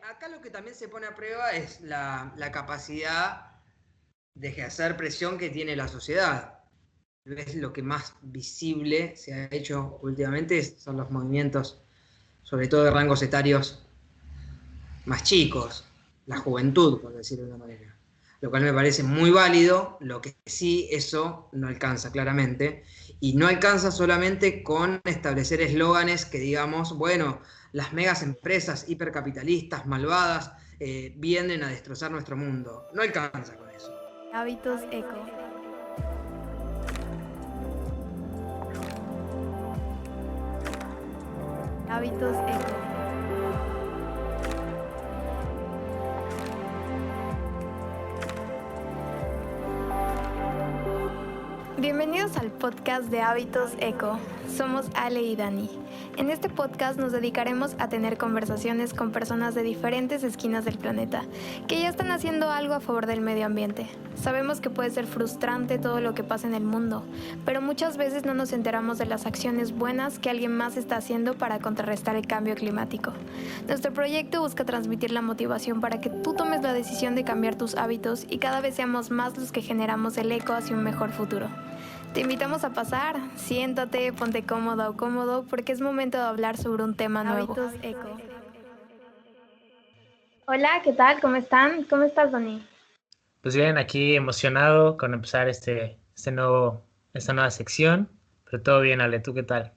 acá lo que también se pone a prueba es la capacidad de ejercer presión que tiene la sociedad. Es lo que más visible se ha hecho últimamente, son los movimientos, sobre todo de rangos etarios más chicos, la juventud, por decirlo de una manera. Lo cual me parece muy válido, lo que sí eso no alcanza claramente, y no alcanza solamente con establecer eslóganes que digamos, bueno, las megas empresas hipercapitalistas, malvadas, vienen a destrozar nuestro mundo. No alcanza con eso. Hábitos Eco. Hábitos Eco. Bienvenidos al podcast de Hábitos Eco. Somos Ale y Dani. En este podcast nos dedicaremos a tener conversaciones con personas de diferentes esquinas del planeta que ya están haciendo algo a favor del medio ambiente. Sabemos que puede ser frustrante todo lo que pasa en el mundo, pero muchas veces no nos enteramos de las acciones buenas que alguien más está haciendo para contrarrestar el cambio climático. Nuestro proyecto busca transmitir la motivación para que tú tomes la decisión de cambiar tus hábitos y cada vez seamos más los que generamos el eco hacia un mejor futuro. Te invitamos a pasar, siéntate, ponte cómoda o cómodo porque es momento de hablar sobre un tema nuevo. Hábitos Eco. Hola, ¿qué tal? ¿Cómo están? ¿Cómo estás, Dani? Pues bien, aquí emocionado con empezar esta nueva sección, pero todo bien, Ale, ¿tú qué tal?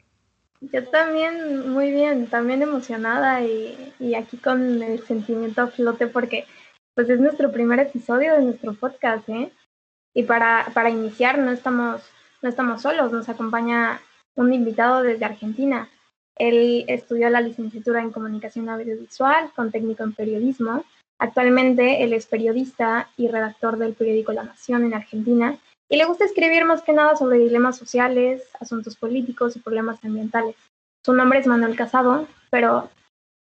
Yo también, muy bien, también emocionada y aquí con el sentimiento a flote porque pues es nuestro primer episodio de nuestro podcast, ¿eh? Y para iniciar no estamos solos, nos acompaña un invitado desde Argentina. Él estudió la licenciatura en Comunicación Audiovisual con técnico en periodismo. Actualmente él es periodista y redactor del periódico La Nación en Argentina y le gusta escribir más que nada sobre dilemas sociales, asuntos políticos y problemas ambientales. Su nombre es Manuel Casado, pero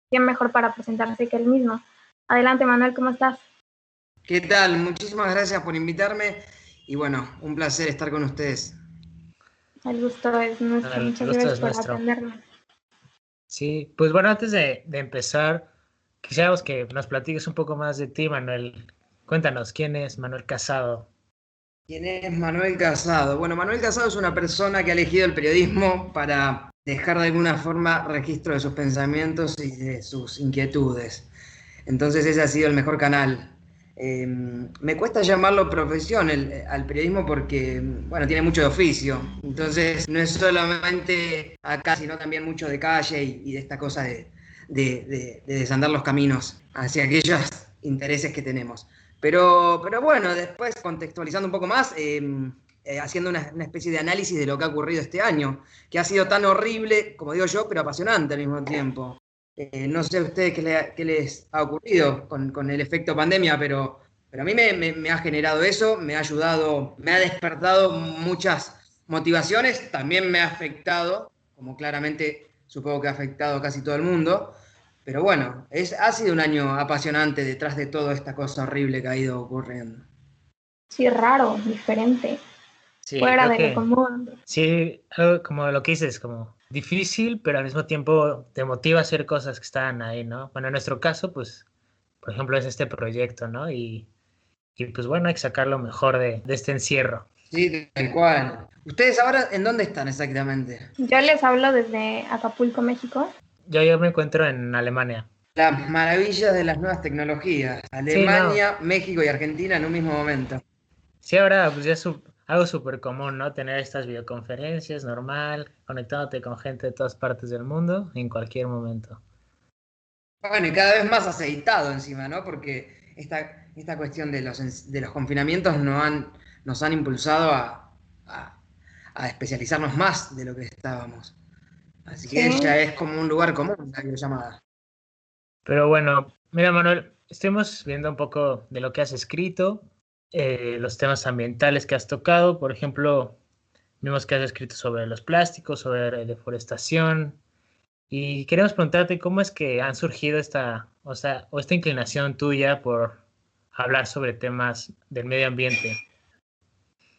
¿quién mejor para presentarse que él mismo? Adelante, Manuel, ¿cómo estás? ¿Qué tal? Muchísimas gracias por invitarme y bueno, un placer estar con ustedes. El gusto es nuestro, muchas gracias por atendernos. Sí, pues bueno, antes de empezar, quisiéramos que nos platiques un poco más de ti, Manuel. Cuéntanos, ¿quién es Manuel Casado? ¿Quién es Manuel Casado? Bueno, Manuel Casado es una persona que ha elegido el periodismo para dejar de alguna forma registro de sus pensamientos y de sus inquietudes. Entonces ese ha sido el mejor canal. Me cuesta llamarlo profesión al periodismo porque, bueno, tiene mucho de oficio. Entonces no es solamente acá, sino también mucho de calle y de esta cosa de desandar los caminos hacia aquellos intereses que tenemos. Pero bueno, después contextualizando un poco más, haciendo una especie de análisis de lo que ha ocurrido este año, que ha sido tan horrible, como digo yo, pero apasionante al mismo tiempo. No sé a ustedes qué les ha ocurrido con el efecto pandemia, pero a mí me ha generado eso, me ha ayudado, me ha despertado muchas motivaciones, también me ha afectado, como claramente supongo que ha afectado a casi todo el mundo, pero bueno, ha sido un año apasionante detrás de toda esta cosa horrible que ha ido ocurriendo. Sí, raro, diferente, Sí, fuera de lo común. Sí, algo como lo que dices, como difícil, pero al mismo tiempo te motiva a hacer cosas que están ahí, ¿no? Bueno, en nuestro caso, pues, por ejemplo, es este proyecto, ¿no? Y pues bueno, hay que sacar lo mejor de este encierro. Sí, tal cual. ¿Ustedes ahora en dónde están exactamente? Yo les hablo desde Acapulco, México. Yo me encuentro en Alemania. Las maravillas de las nuevas tecnologías. Alemania, sí, no. México y Argentina en un mismo momento. Sí, ahora pues ya es algo súper común, ¿no? Tener estas videoconferencias normal, conectándote con gente de todas partes del mundo en cualquier momento. Bueno, y cada vez más aceitado encima, ¿no? Porque esta cuestión de los confinamientos nos han impulsado a especializarnos más de lo que estábamos. Así que ya es como un lugar común la videollamada. Pero bueno, mira, Manuel, estemos viendo un poco de lo que has escrito, los temas ambientales que has tocado. Por ejemplo, vimos que has escrito sobre los plásticos, sobre deforestación. Y queremos preguntarte cómo es que han surgido esta inclinación tuya por hablar sobre temas del medio ambiente.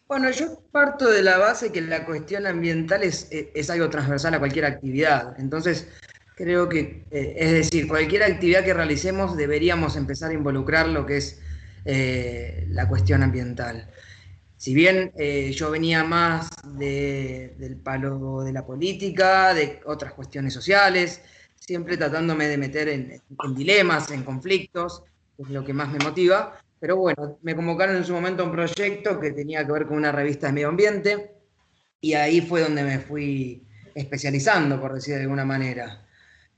Bueno, yo parto de la base que la cuestión ambiental es algo transversal a cualquier actividad. Entonces, Creo que, es decir, cualquier actividad que realicemos deberíamos empezar a involucrar lo que es la cuestión ambiental. Si bien yo venía más del palo de la política, de otras cuestiones sociales, siempre tratándome de meter en dilemas, en conflictos, que es lo que más me motiva. Pero bueno, me convocaron en su momento a un proyecto que tenía que ver con una revista de medio ambiente y ahí fue donde me fui especializando, por decir de alguna manera.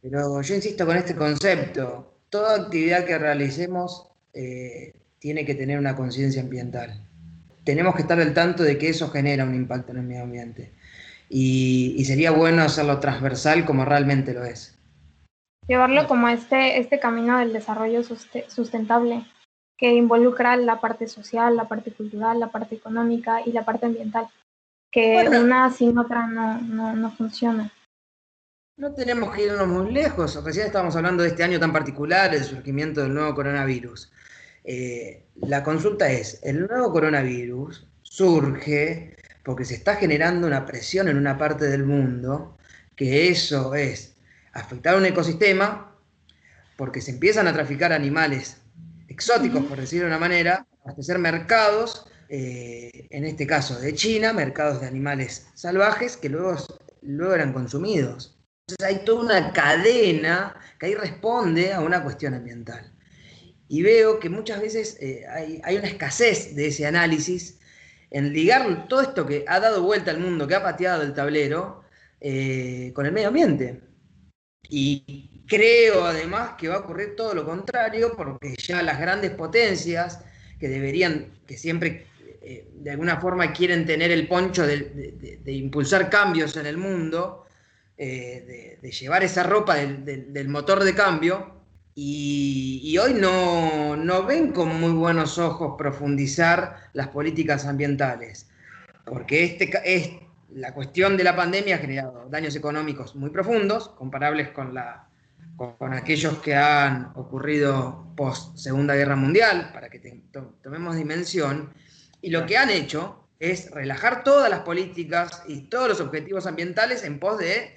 Pero yo insisto con este concepto, toda actividad que realicemos tiene que tener una conciencia ambiental. Tenemos que estar al tanto de que eso genera un impacto en el medio ambiente. Y sería bueno hacerlo transversal como realmente lo es. Llevarlo como este camino del desarrollo sustentable, que involucra la parte social, la parte cultural, la parte económica y la parte ambiental, que Bueno, una sin otra no funciona. no tenemos que irnos muy lejos. Recién estábamos hablando de este año tan particular, el surgimiento del nuevo coronavirus. La consulta es, ¿el nuevo coronavirus surge porque se está generando una presión en una parte del mundo, que eso es afectar a un ecosistema, porque se empiezan a traficar animales exóticos, por decirlo de una manera, abastecer mercados, en este caso de China, mercados de animales salvajes que luego eran consumidos? Entonces hay toda una cadena que ahí responde a una cuestión ambiental. Y veo que muchas veces hay una escasez de ese análisis en ligar todo esto que ha dado vuelta al mundo, que ha pateado el tablero, con el medio ambiente. Y creo además que va a ocurrir todo lo contrario, porque ya las grandes potencias que siempre de alguna forma quieren tener el poncho de impulsar cambios en el mundo, de llevar esa ropa del motor de cambio, y hoy no ven con muy buenos ojos profundizar las políticas ambientales, porque la cuestión de la pandemia ha generado daños económicos muy profundos, comparables con aquellos que han ocurrido post Segunda Guerra Mundial, para que tomemos dimensión, y lo que han hecho es relajar todas las políticas y todos los objetivos ambientales en pos de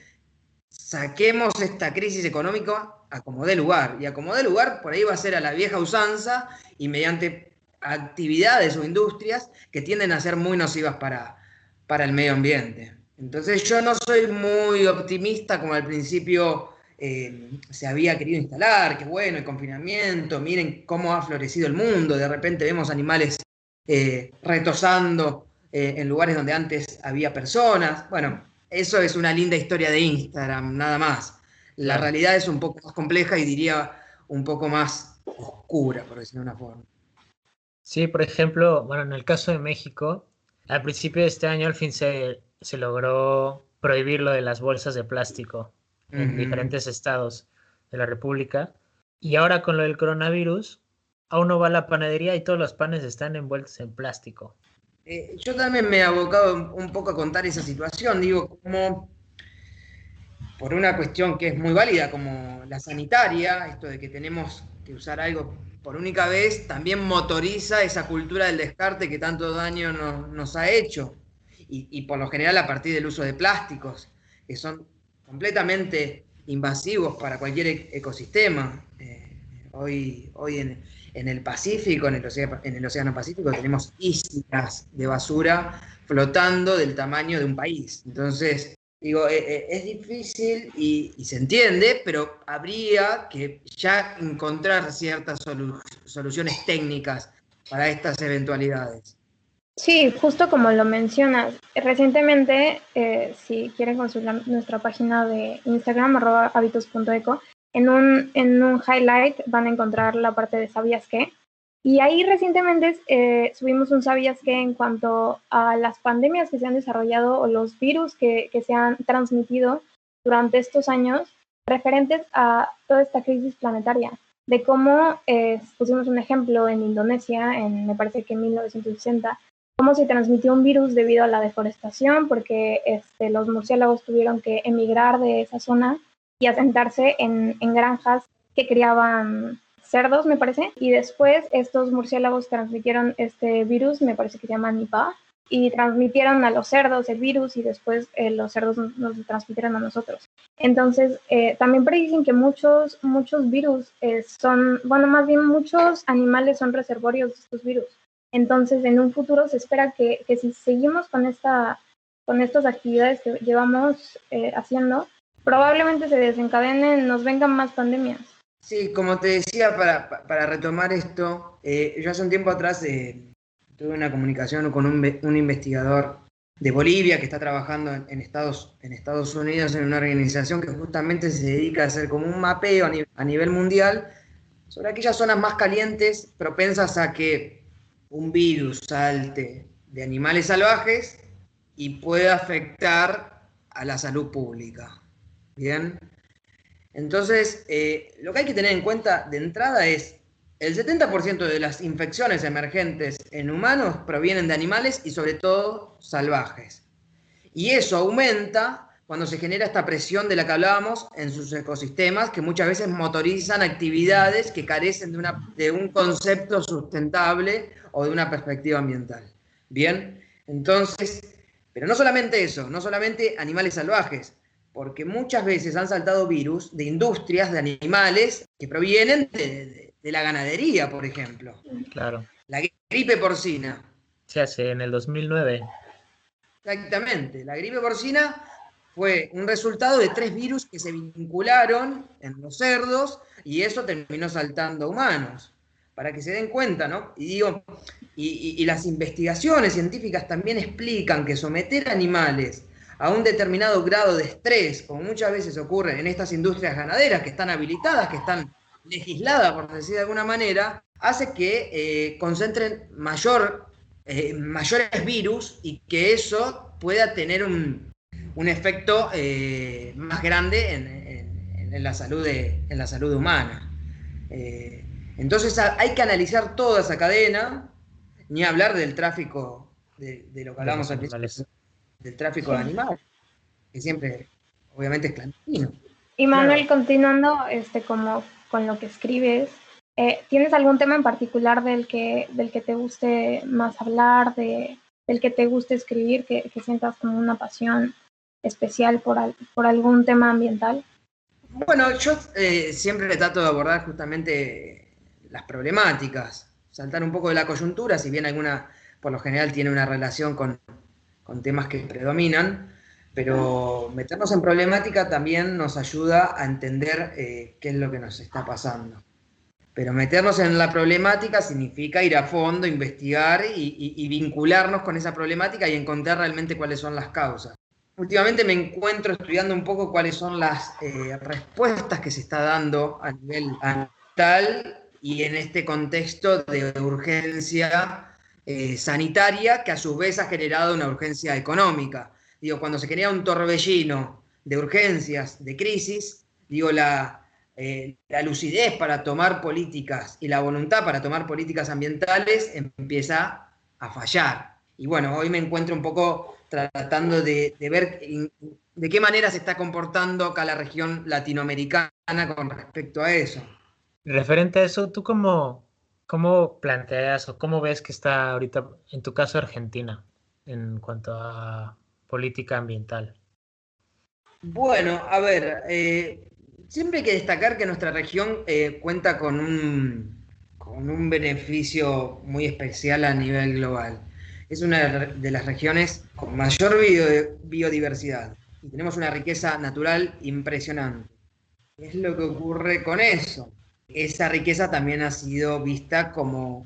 saquemos esta crisis económica a como dé lugar, y a como dé lugar por ahí va a ser a la vieja usanza y mediante actividades o industrias que tienden a ser muy nocivas para el medio ambiente. Entonces yo no soy muy optimista como al principio se había querido instalar, que bueno, el confinamiento, miren cómo ha florecido el mundo, de repente vemos animales retosando en lugares donde antes había personas. Bueno, eso es una linda historia de Instagram, nada más. La realidad es un poco más compleja y diría un poco más oscura, por decirlo de una forma. Sí, por ejemplo, bueno, en el caso de México, al principio de este año al fin se logró prohibir lo de las bolsas de plástico en diferentes estados de la República. Y ahora con lo del coronavirus, a uno va a la panadería y todos los panes están envueltos en plástico. Yo también me he abocado un poco a contar esa situación, digo, como por una cuestión que es muy válida, como la sanitaria, esto de que tenemos que usar algo por única vez, también motoriza esa cultura del descarte que tanto daño nos ha hecho. Y por lo general a partir del uso de plásticos, que son completamente invasivos para cualquier ecosistema. Hoy en el Pacífico, en el Océano Pacífico, tenemos islas de basura flotando del tamaño de un país. Entonces, digo, es difícil y se entiende, pero habría que ya encontrar ciertas soluciones técnicas para estas eventualidades. Sí, justo como lo mencionas. Recientemente, si quieren consultar nuestra página de Instagram, @habitos.eco, en un highlight van a encontrar la parte de ¿sabías qué? Y ahí recientemente subimos un ¿sabías qué? En cuanto a las pandemias que se han desarrollado o los virus que se han transmitido durante estos años referentes a toda esta crisis planetaria. De cómo, pusimos un ejemplo en Indonesia, me parece que en 1960, cómo se transmitió un virus debido a la deforestación, porque los murciélagos tuvieron que emigrar de esa zona y asentarse en granjas que criaban cerdos, me parece, y después estos murciélagos transmitieron este virus, me parece que se llama Nipah, y transmitieron a los cerdos el virus y después los cerdos nos transmitieron a nosotros. Entonces, también predicen que muchos virus más bien muchos animales son reservorios de estos virus. Entonces, en un futuro se espera que si seguimos con estas actividades que llevamos haciendo, probablemente se desencadenen, nos vengan más pandemias. Sí, como te decía, para retomar esto, yo hace un tiempo atrás tuve una comunicación con un investigador de Bolivia que está trabajando en Estados Unidos en una organización que justamente se dedica a hacer como un mapeo a nivel mundial sobre aquellas zonas más calientes propensas a que un virus salte de animales salvajes y pueda afectar a la salud pública. Bien. Entonces, lo que hay que tener en cuenta de entrada es el 70% de las infecciones emergentes en humanos provienen de animales y sobre todo salvajes. Y eso aumenta cuando se genera esta presión de la que hablábamos en sus ecosistemas, que muchas veces motorizan actividades que carecen de un concepto sustentable o de una perspectiva ambiental. Bien, entonces, pero no solamente eso, no solamente animales salvajes, porque muchas veces han saltado virus de industrias, de animales que provienen de la ganadería, por ejemplo. Claro. La gripe porcina. Se hace en el 2009. Exactamente. La gripe porcina fue un resultado de 3 virus que se vincularon en los cerdos y eso terminó saltando a humanos. Para que se den cuenta, ¿no? Y las investigaciones científicas también explican que someter animales a un determinado grado de estrés, como muchas veces ocurre en estas industrias ganaderas que están habilitadas, que están legisladas, por decir de alguna manera, hace que concentren mayores virus y que eso pueda tener un efecto más grande en la salud humana. Entonces hay que analizar toda esa cadena, ni hablar del tráfico, de lo que hablamos al principio, del tráfico de animales, que siempre, obviamente, es clandestino. Y Manuel, continuando como con lo que escribes, ¿tienes algún tema en particular del que te guste más hablar, del que te guste escribir, que sientas como una pasión especial por algún tema ambiental? Bueno, yo siempre trato de abordar justamente las problemáticas, saltar un poco de la coyuntura, si bien alguna, por lo general, tiene una relación con temas que predominan, pero meternos en problemática también nos ayuda a entender qué es lo que nos está pasando. Pero meternos en la problemática significa ir a fondo, investigar y vincularnos con esa problemática y encontrar realmente cuáles son las causas. Últimamente me encuentro estudiando un poco cuáles son las respuestas que se está dando a nivel ambiental y en este contexto de urgencia sanitaria que a su vez ha generado una urgencia económica. Digo, cuando se genera un torbellino de urgencias, de crisis, digo, la lucidez para tomar políticas y la voluntad para tomar políticas ambientales empieza a fallar. Y bueno, hoy me encuentro un poco tratando de ver de qué manera se está comportando acá la región latinoamericana con respecto a eso. Referente a eso, ¿tú cómo planteas o cómo ves que está ahorita, en tu caso, Argentina, en cuanto a política ambiental? Bueno, a ver, siempre hay que destacar que nuestra región cuenta con un beneficio muy especial a nivel global. Es una de las regiones con mayor biodiversidad y tenemos una riqueza natural impresionante. ¿Qué es lo que ocurre con eso? Esa riqueza también ha sido vista como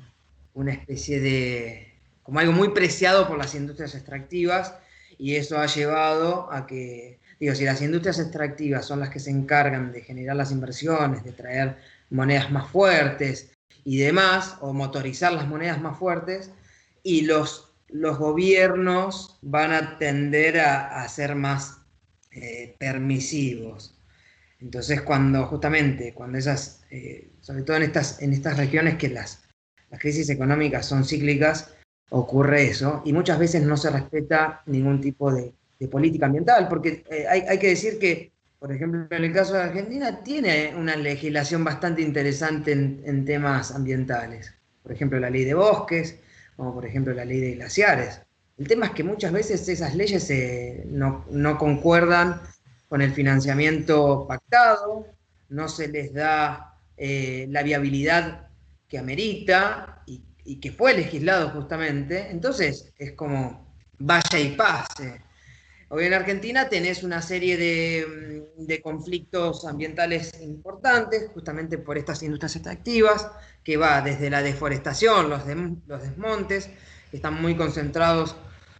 una especie como algo muy preciado por las industrias extractivas y eso ha llevado a que, si las industrias extractivas son las que se encargan de generar las inversiones, de traer monedas más fuertes y demás, o motorizar las monedas más fuertes, y los gobiernos van a tender a ser más permisivos. Entonces, cuando esas, sobre todo en estas regiones que las crisis económicas son cíclicas, ocurre eso, y muchas veces no se respeta ningún tipo de política ambiental, porque hay que decir que, por ejemplo, en el caso de Argentina, tiene una legislación bastante interesante en temas ambientales. Por ejemplo, la ley de bosques, como por ejemplo la ley de glaciares. El tema es que muchas veces esas leyes no concuerdan con el financiamiento pactado, no se les da la viabilidad que amerita y que fue legislado justamente. Entonces es como vaya y pase. Hoy en Argentina tenés una serie de conflictos ambientales importantes, justamente por estas industrias extractivas, que va desde la deforestación, los desmontes, que están muy concentrados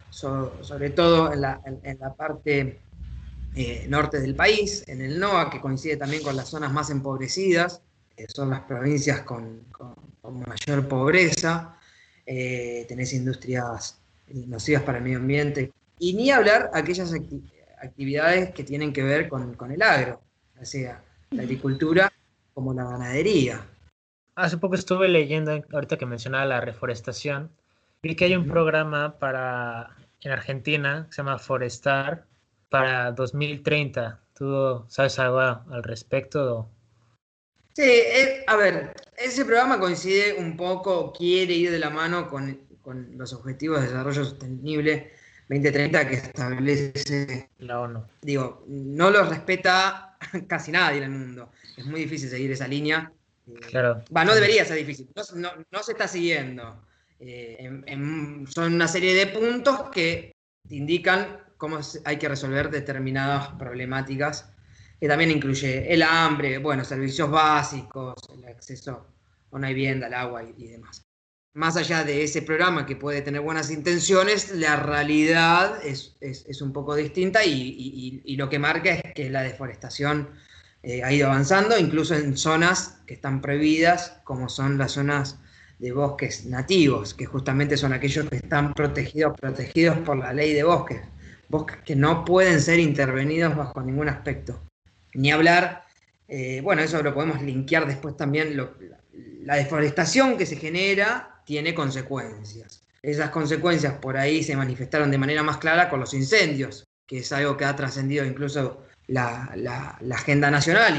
sobre todo en la parte norte del país, en el NOA, que coincide también con las zonas más empobrecidas, que son las provincias con mayor pobreza. Tenés industrias nocivas para el medio ambiente, y ni hablar aquellas actividades que tienen que ver con el agro, o sea, la agricultura como la ganadería. Hace poco estuve leyendo, ahorita que mencionaba la reforestación, vi que hay un programa en Argentina que se llama Forestar para 2030. ¿Tú sabes algo al respecto? Sí, a ver, ese programa coincide un poco, quiere ir de la mano con los Objetivos de Desarrollo Sostenible 2030 que establece La ONU. Digo, no los respeta casi nadie en el mundo. Es muy difícil seguir esa línea. Claro. No debería ser difícil, no se está siguiendo. Son una serie de puntos que te indican cómo hay que resolver determinadas problemáticas, que también incluye el hambre, bueno, servicios básicos, el acceso a una vivienda, al agua y demás. Más allá de ese programa que puede tener buenas intenciones, la realidad es un poco distinta y lo que marca es que la deforestación ha ido avanzando, incluso en zonas que están prohibidas, como son las zonas de bosques nativos, que justamente son aquellos que están protegidos por la ley de bosques que no pueden ser intervenidos bajo ningún aspecto. Ni hablar, bueno, eso lo podemos linkear después también, la deforestación que se genera tiene consecuencias. Esas consecuencias por ahí se manifestaron de manera más clara con los incendios, que es algo que ha trascendido incluso la agenda nacional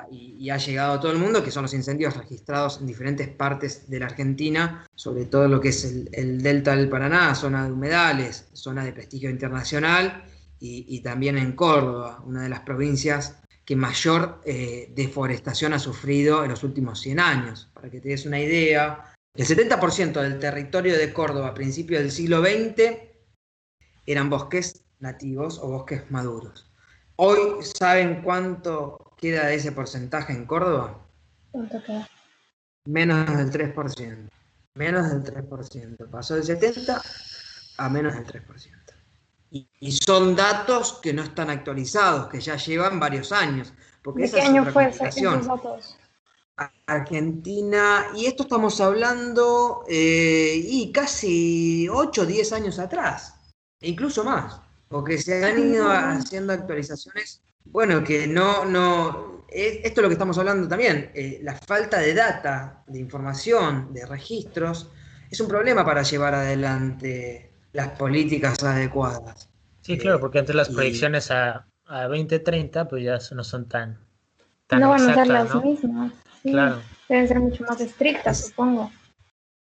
y ha llegado a todo el mundo, que son los incendios registrados en diferentes partes de la Argentina, sobre todo lo que es el delta del Paraná, zona de humedales, zona de prestigio internacional, y también en Córdoba, una de las provincias que mayor deforestación ha sufrido en los últimos 100 años. Para que te des una idea, el 70% del territorio de Córdoba a principios del siglo XX eran bosques nativos o bosques maduros. Hoy, ¿saben cuánto queda de ese porcentaje en Córdoba? ¿Cuánto queda? Menos del 3%. Menos del 3%. Pasó del 70% a menos del 3%. Y son datos que no están actualizados, que ya llevan varios años. Porque ¿De qué año fue esos datos? Argentina, y esto estamos hablando y casi 8 o 10 años atrás, e incluso más, porque se han ido haciendo actualizaciones, bueno, que esto es lo que estamos hablando también, la falta de data, de información, de registros, es un problema para llevar adelante las políticas adecuadas. Sí, claro, porque antes las proyecciones a 2030 pues ya no son tan no van exactas, a ser las ¿no? mismas. Sí, claro. Deben ser mucho más estrictas, supongo.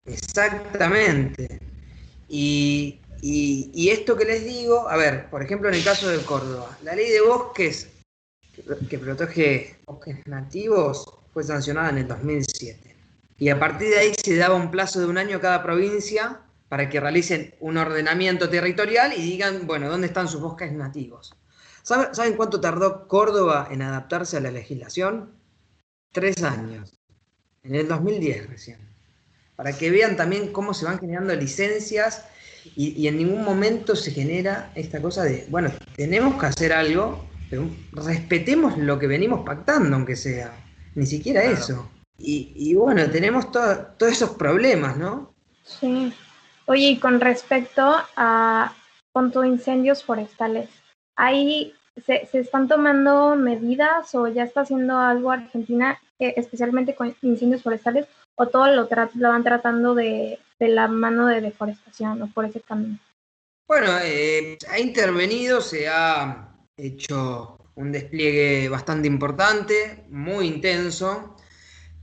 Exactamente. Y esto que les digo, a ver, por ejemplo, en el caso de Córdoba, la ley de bosques que protege bosques nativos fue sancionada en el 2007. Y a partir de ahí se daba un plazo de 1 año a cada provincia para que realicen un ordenamiento territorial y digan, bueno, ¿dónde están sus bosques nativos? ¿Saben cuánto tardó Córdoba en adaptarse a la legislación? 3 años. En el 2010 recién. Para que vean también cómo se van generando licencias y en ningún momento se genera esta cosa de, bueno, tenemos que hacer algo, pero respetemos lo que venimos pactando, aunque sea. Ni siquiera Claro. eso. Y bueno, tenemos todos esos problemas, ¿no? Sí. Oye, y con respecto a incendios forestales, ¿ahí se están tomando medidas o ya está haciendo algo Argentina, especialmente con incendios forestales, o todo lo van tratando de la mano de deforestación o por ese camino? Bueno, ha intervenido, se ha hecho un despliegue bastante importante, muy intenso,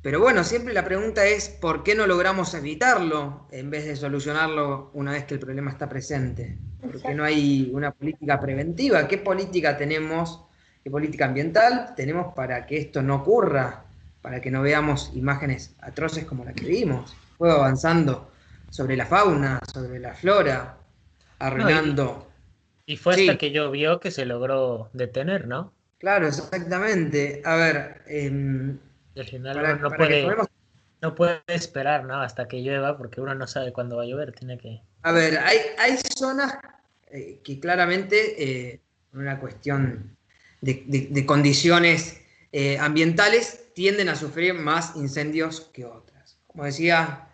Pero bueno, siempre la pregunta es ¿por qué no logramos evitarlo en vez de solucionarlo una vez que el problema está presente? ¿Por qué no hay una política preventiva? ¿Qué política tenemos, qué política ambiental tenemos para que esto no ocurra? Para que no veamos imágenes atroces como la que vimos. Fue avanzando sobre la fauna, sobre la flora, No, arruinando. y fue hasta Sí, que llovió que se logró detener, ¿no? claro, exactamente. A ver, Y al final uno para que tomemos. no puede esperar, ¿no? Hasta que llueva, porque uno no sabe cuándo va a llover, tiene que... A ver, hay zonas que claramente, por una cuestión de condiciones ambientales, tienden a sufrir más incendios que otras. Como decía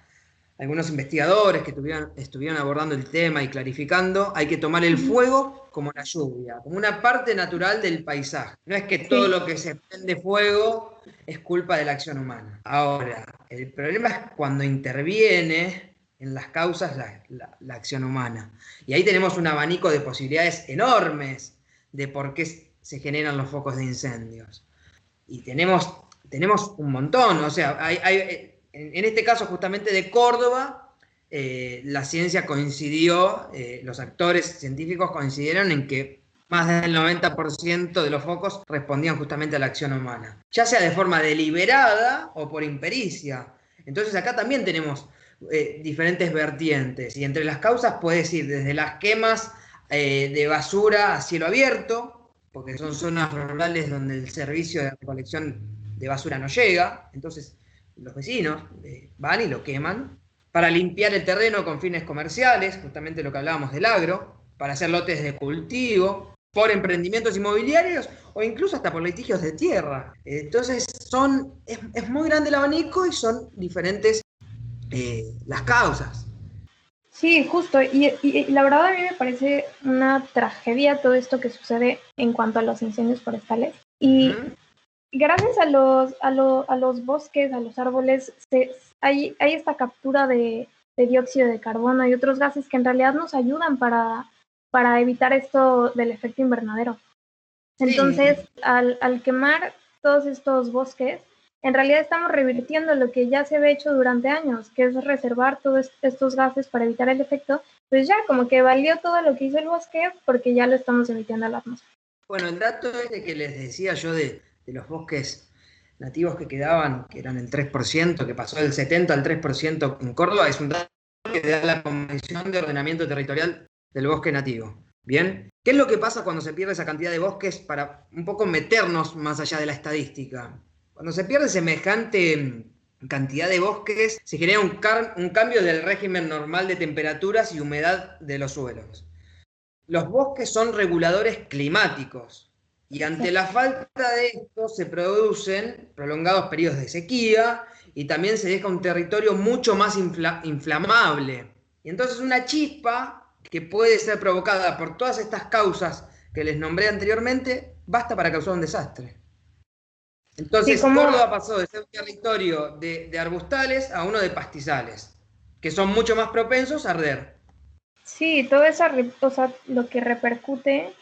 algunos investigadores que estuvieron abordando el tema y clarificando, hay que tomar el fuego como la lluvia, como una parte natural del paisaje. No es que todo Sí, lo que se prende fuego es culpa de la acción humana. Ahora, el problema es cuando interviene en las causas la acción humana. Y ahí tenemos un abanico de posibilidades enormes de por qué se generan los focos de incendios. Y tenemos un montón, o sea, en este caso justamente de Córdoba, la ciencia coincidió, los actores científicos coincidieron en que más del 90% de los focos respondían justamente a la acción humana, ya sea de forma deliberada o por impericia. Entonces acá también tenemos diferentes vertientes, y entre las causas puedes ir desde las quemas de basura a cielo abierto, porque son zonas rurales donde el servicio de recolección de basura no llega, entonces los vecinos van y lo queman para limpiar el terreno con fines comerciales, justamente lo que hablábamos del agro, para hacer lotes de cultivo, por emprendimientos inmobiliarios o incluso hasta por litigios de tierra. Entonces es muy grande el abanico y son diferentes las causas. sí, justo. Y la verdad a mí me parece una tragedia todo esto que sucede en cuanto a los incendios forestales. Y Uh-huh. gracias a los bosques, a los árboles, hay esta captura de dióxido de carbono y otros gases que en realidad nos ayudan para evitar esto del efecto invernadero. Entonces, Sí, al quemar todos estos bosques, en realidad estamos revirtiendo lo que ya se había hecho durante años, que es reservar todos estos gases para evitar el efecto, pues ya como que valió todo lo que hizo el bosque porque ya lo estamos emitiendo a la atmósfera. bueno, el dato este que les decía yo de los bosques nativos que quedaban, que eran el 3%, que pasó del 70 al 3% en Córdoba, es un dato que da la Convención de Ordenamiento Territorial del Bosque Nativo. ¿Bien? ¿Qué es lo que pasa cuando se pierde esa cantidad de bosques para un poco meternos más allá de la estadística? Cuando se pierde semejante cantidad de bosques, se genera un cambio del régimen normal de temperaturas y humedad de los suelos. Los bosques son reguladores climáticos y ante la falta de esto se producen prolongados periodos de sequía y también se deja un territorio mucho más inflamable. Y entonces una chispa que puede ser provocada por todas estas causas que les nombré anteriormente, basta para causar un desastre. Sí, Entonces como, Córdoba pasó de ser un territorio de arbustales a uno de pastizales, que son mucho más propensos a arder. sí, todo eso, o sea, lo que repercute,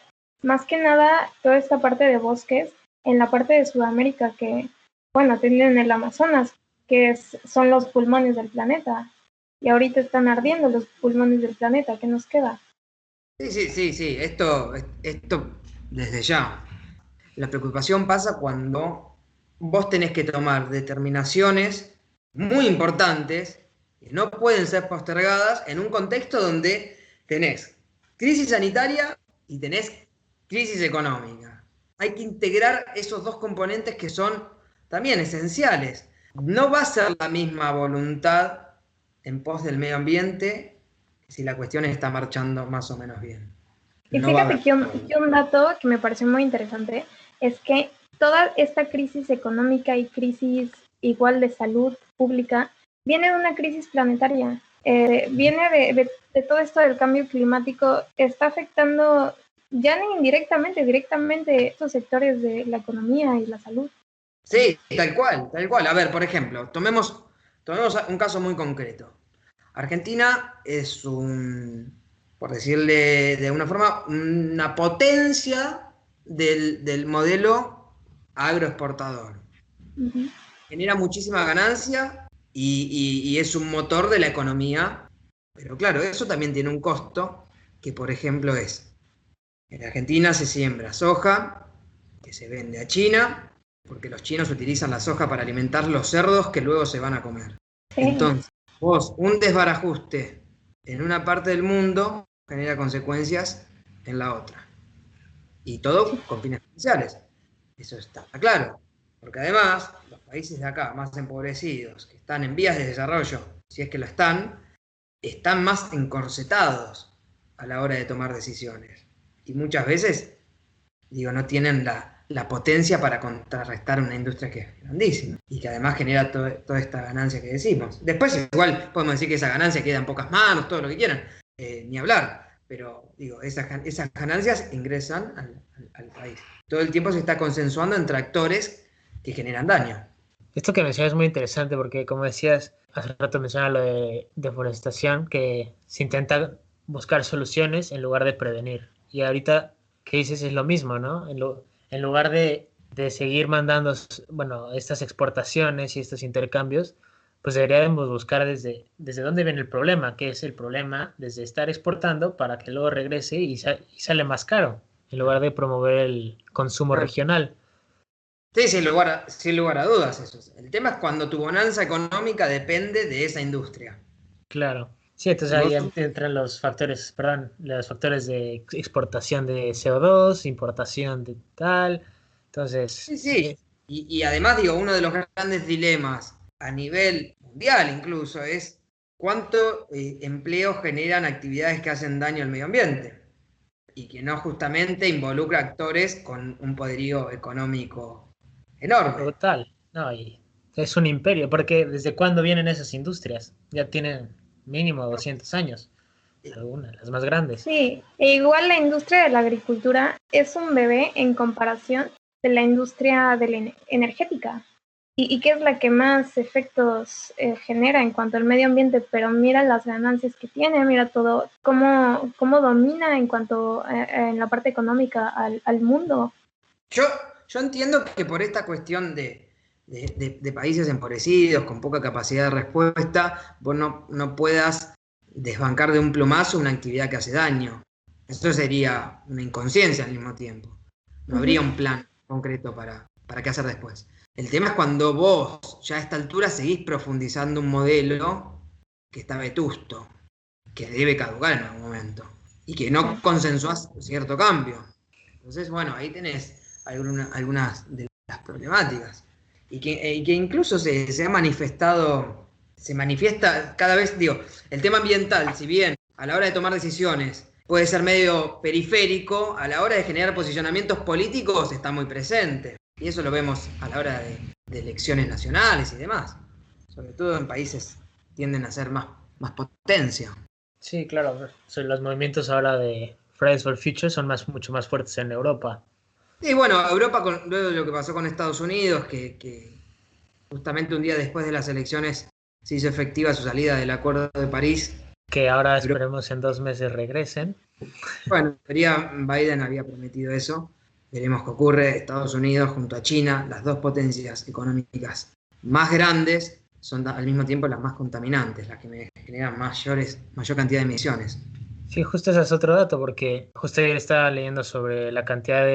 más que nada, toda esta parte de bosques en la parte de Sudamérica que, bueno, tienen el Amazonas, son los pulmones del planeta. Y ahorita están ardiendo los pulmones del planeta. ¿Qué nos queda? Sí, sí, sí, sí, esto desde ya. La preocupación pasa cuando vos tenés que tomar determinaciones muy importantes que no pueden ser postergadas en un contexto donde tenés crisis sanitaria y tenés crisis económica. Hay que integrar esos dos componentes que son también esenciales. No va a ser la misma voluntad en pos del medio ambiente si la cuestión está marchando más o menos bien. Y No va a fíjate haber. que un dato que me pareció muy interesante es que toda esta crisis económica y crisis igual de salud pública viene de una crisis planetaria. Viene de todo esto del cambio climático, está afectando ya ni indirectamente, directamente estos sectores de la economía y la salud. Sí, tal cual, tal cual. A ver, por ejemplo, tomemos un caso muy concreto. Argentina es por decirle de una forma, una potencia del modelo agroexportador. Uh -huh. genera muchísima ganancia y es un motor de la economía. Pero claro, eso también tiene un costo, que por ejemplo en Argentina se siembra soja, que se vende a China, porque los chinos utilizan la soja para alimentar los cerdos que luego se van a comer. Sí. Entonces, un desbarajuste en una parte del mundo genera consecuencias en la otra. Y todo con fines comerciales. Eso está claro. Porque además, los países de acá, más empobrecidos, que están en vías de desarrollo, si es que lo están más encorsetados a la hora de tomar decisiones. Y muchas veces, no tienen la potencia para contrarrestar una industria que es grandísima y que además genera toda esta ganancia que decimos. Después igual podemos decir que esa ganancia queda en pocas manos, todo lo que quieran, ni hablar. Pero esas ganancias ingresan al país. Todo el tiempo se está consensuando entre actores que generan daño. Esto que mencionas es muy interesante porque, como decías, hace rato mencionaba lo de deforestación, que se intenta buscar soluciones en lugar de prevenir. Y ahorita que dices es lo mismo, ¿no? En lugar de seguir mandando, estas exportaciones y estos intercambios, pues deberíamos buscar desde dónde viene el problema, que es el problema desde estar exportando para que luego regrese y sale más caro, en lugar de promover el consumo regional. Sí, sin lugar a dudas eso. El tema es cuando tu bonanza económica depende de esa industria. Claro. Sí, entonces ahí entran los factores de exportación de CO2, importación de tal. Entonces. Sí. Y además, uno de los grandes dilemas a nivel mundial incluso es cuánto empleo generan actividades que hacen daño al medio ambiente y que no justamente involucra actores con un poderío económico enorme. Total. No, y es un imperio, porque ¿desde cuándo vienen esas industrias? Ya tienen mínimo 200 años. Algunas, las más grandes. Sí, e igual la industria de la agricultura es un bebé en comparación de la industria de la energética. Y que es la que más efectos genera en cuanto al medio ambiente, pero mira las ganancias que tiene, mira todo, cómo domina en cuanto en la parte económica al mundo. Yo entiendo que por esta cuestión de países empobrecidos, con poca capacidad de respuesta, vos no puedas desbancar de un plumazo una actividad que hace daño. Eso sería una inconsciencia al mismo tiempo. No habría un plan concreto para qué hacer después. El tema es cuando vos, ya a esta altura, seguís profundizando un modelo que está vetusto, que debe caducar en algún momento, y que no consensuás cierto cambio. Entonces, ahí tenés algunas de las problemáticas. Y que incluso se ha manifestado, se manifiesta cada vez, el tema ambiental, si bien a la hora de tomar decisiones puede ser medio periférico, a la hora de generar posicionamientos políticos está muy presente. Y eso lo vemos a la hora de elecciones nacionales y demás. Sobre todo en países que tienden a ser más potencia. Sí, claro. Los movimientos ahora de Fridays for Future son mucho más fuertes en Europa. Y Europa, luego de lo que pasó con Estados Unidos, que justamente un día después de las elecciones se hizo efectiva su salida del Acuerdo de París. Que ahora esperemos en 2 meses regresen. Bueno, Biden había prometido eso. Veremos qué ocurre. Estados Unidos junto a China, las dos potencias económicas más grandes, son al mismo tiempo las más contaminantes, las que generan mayor cantidad de emisiones. Sí, justo ese es otro dato, porque justo ayer estaba leyendo sobre la cantidad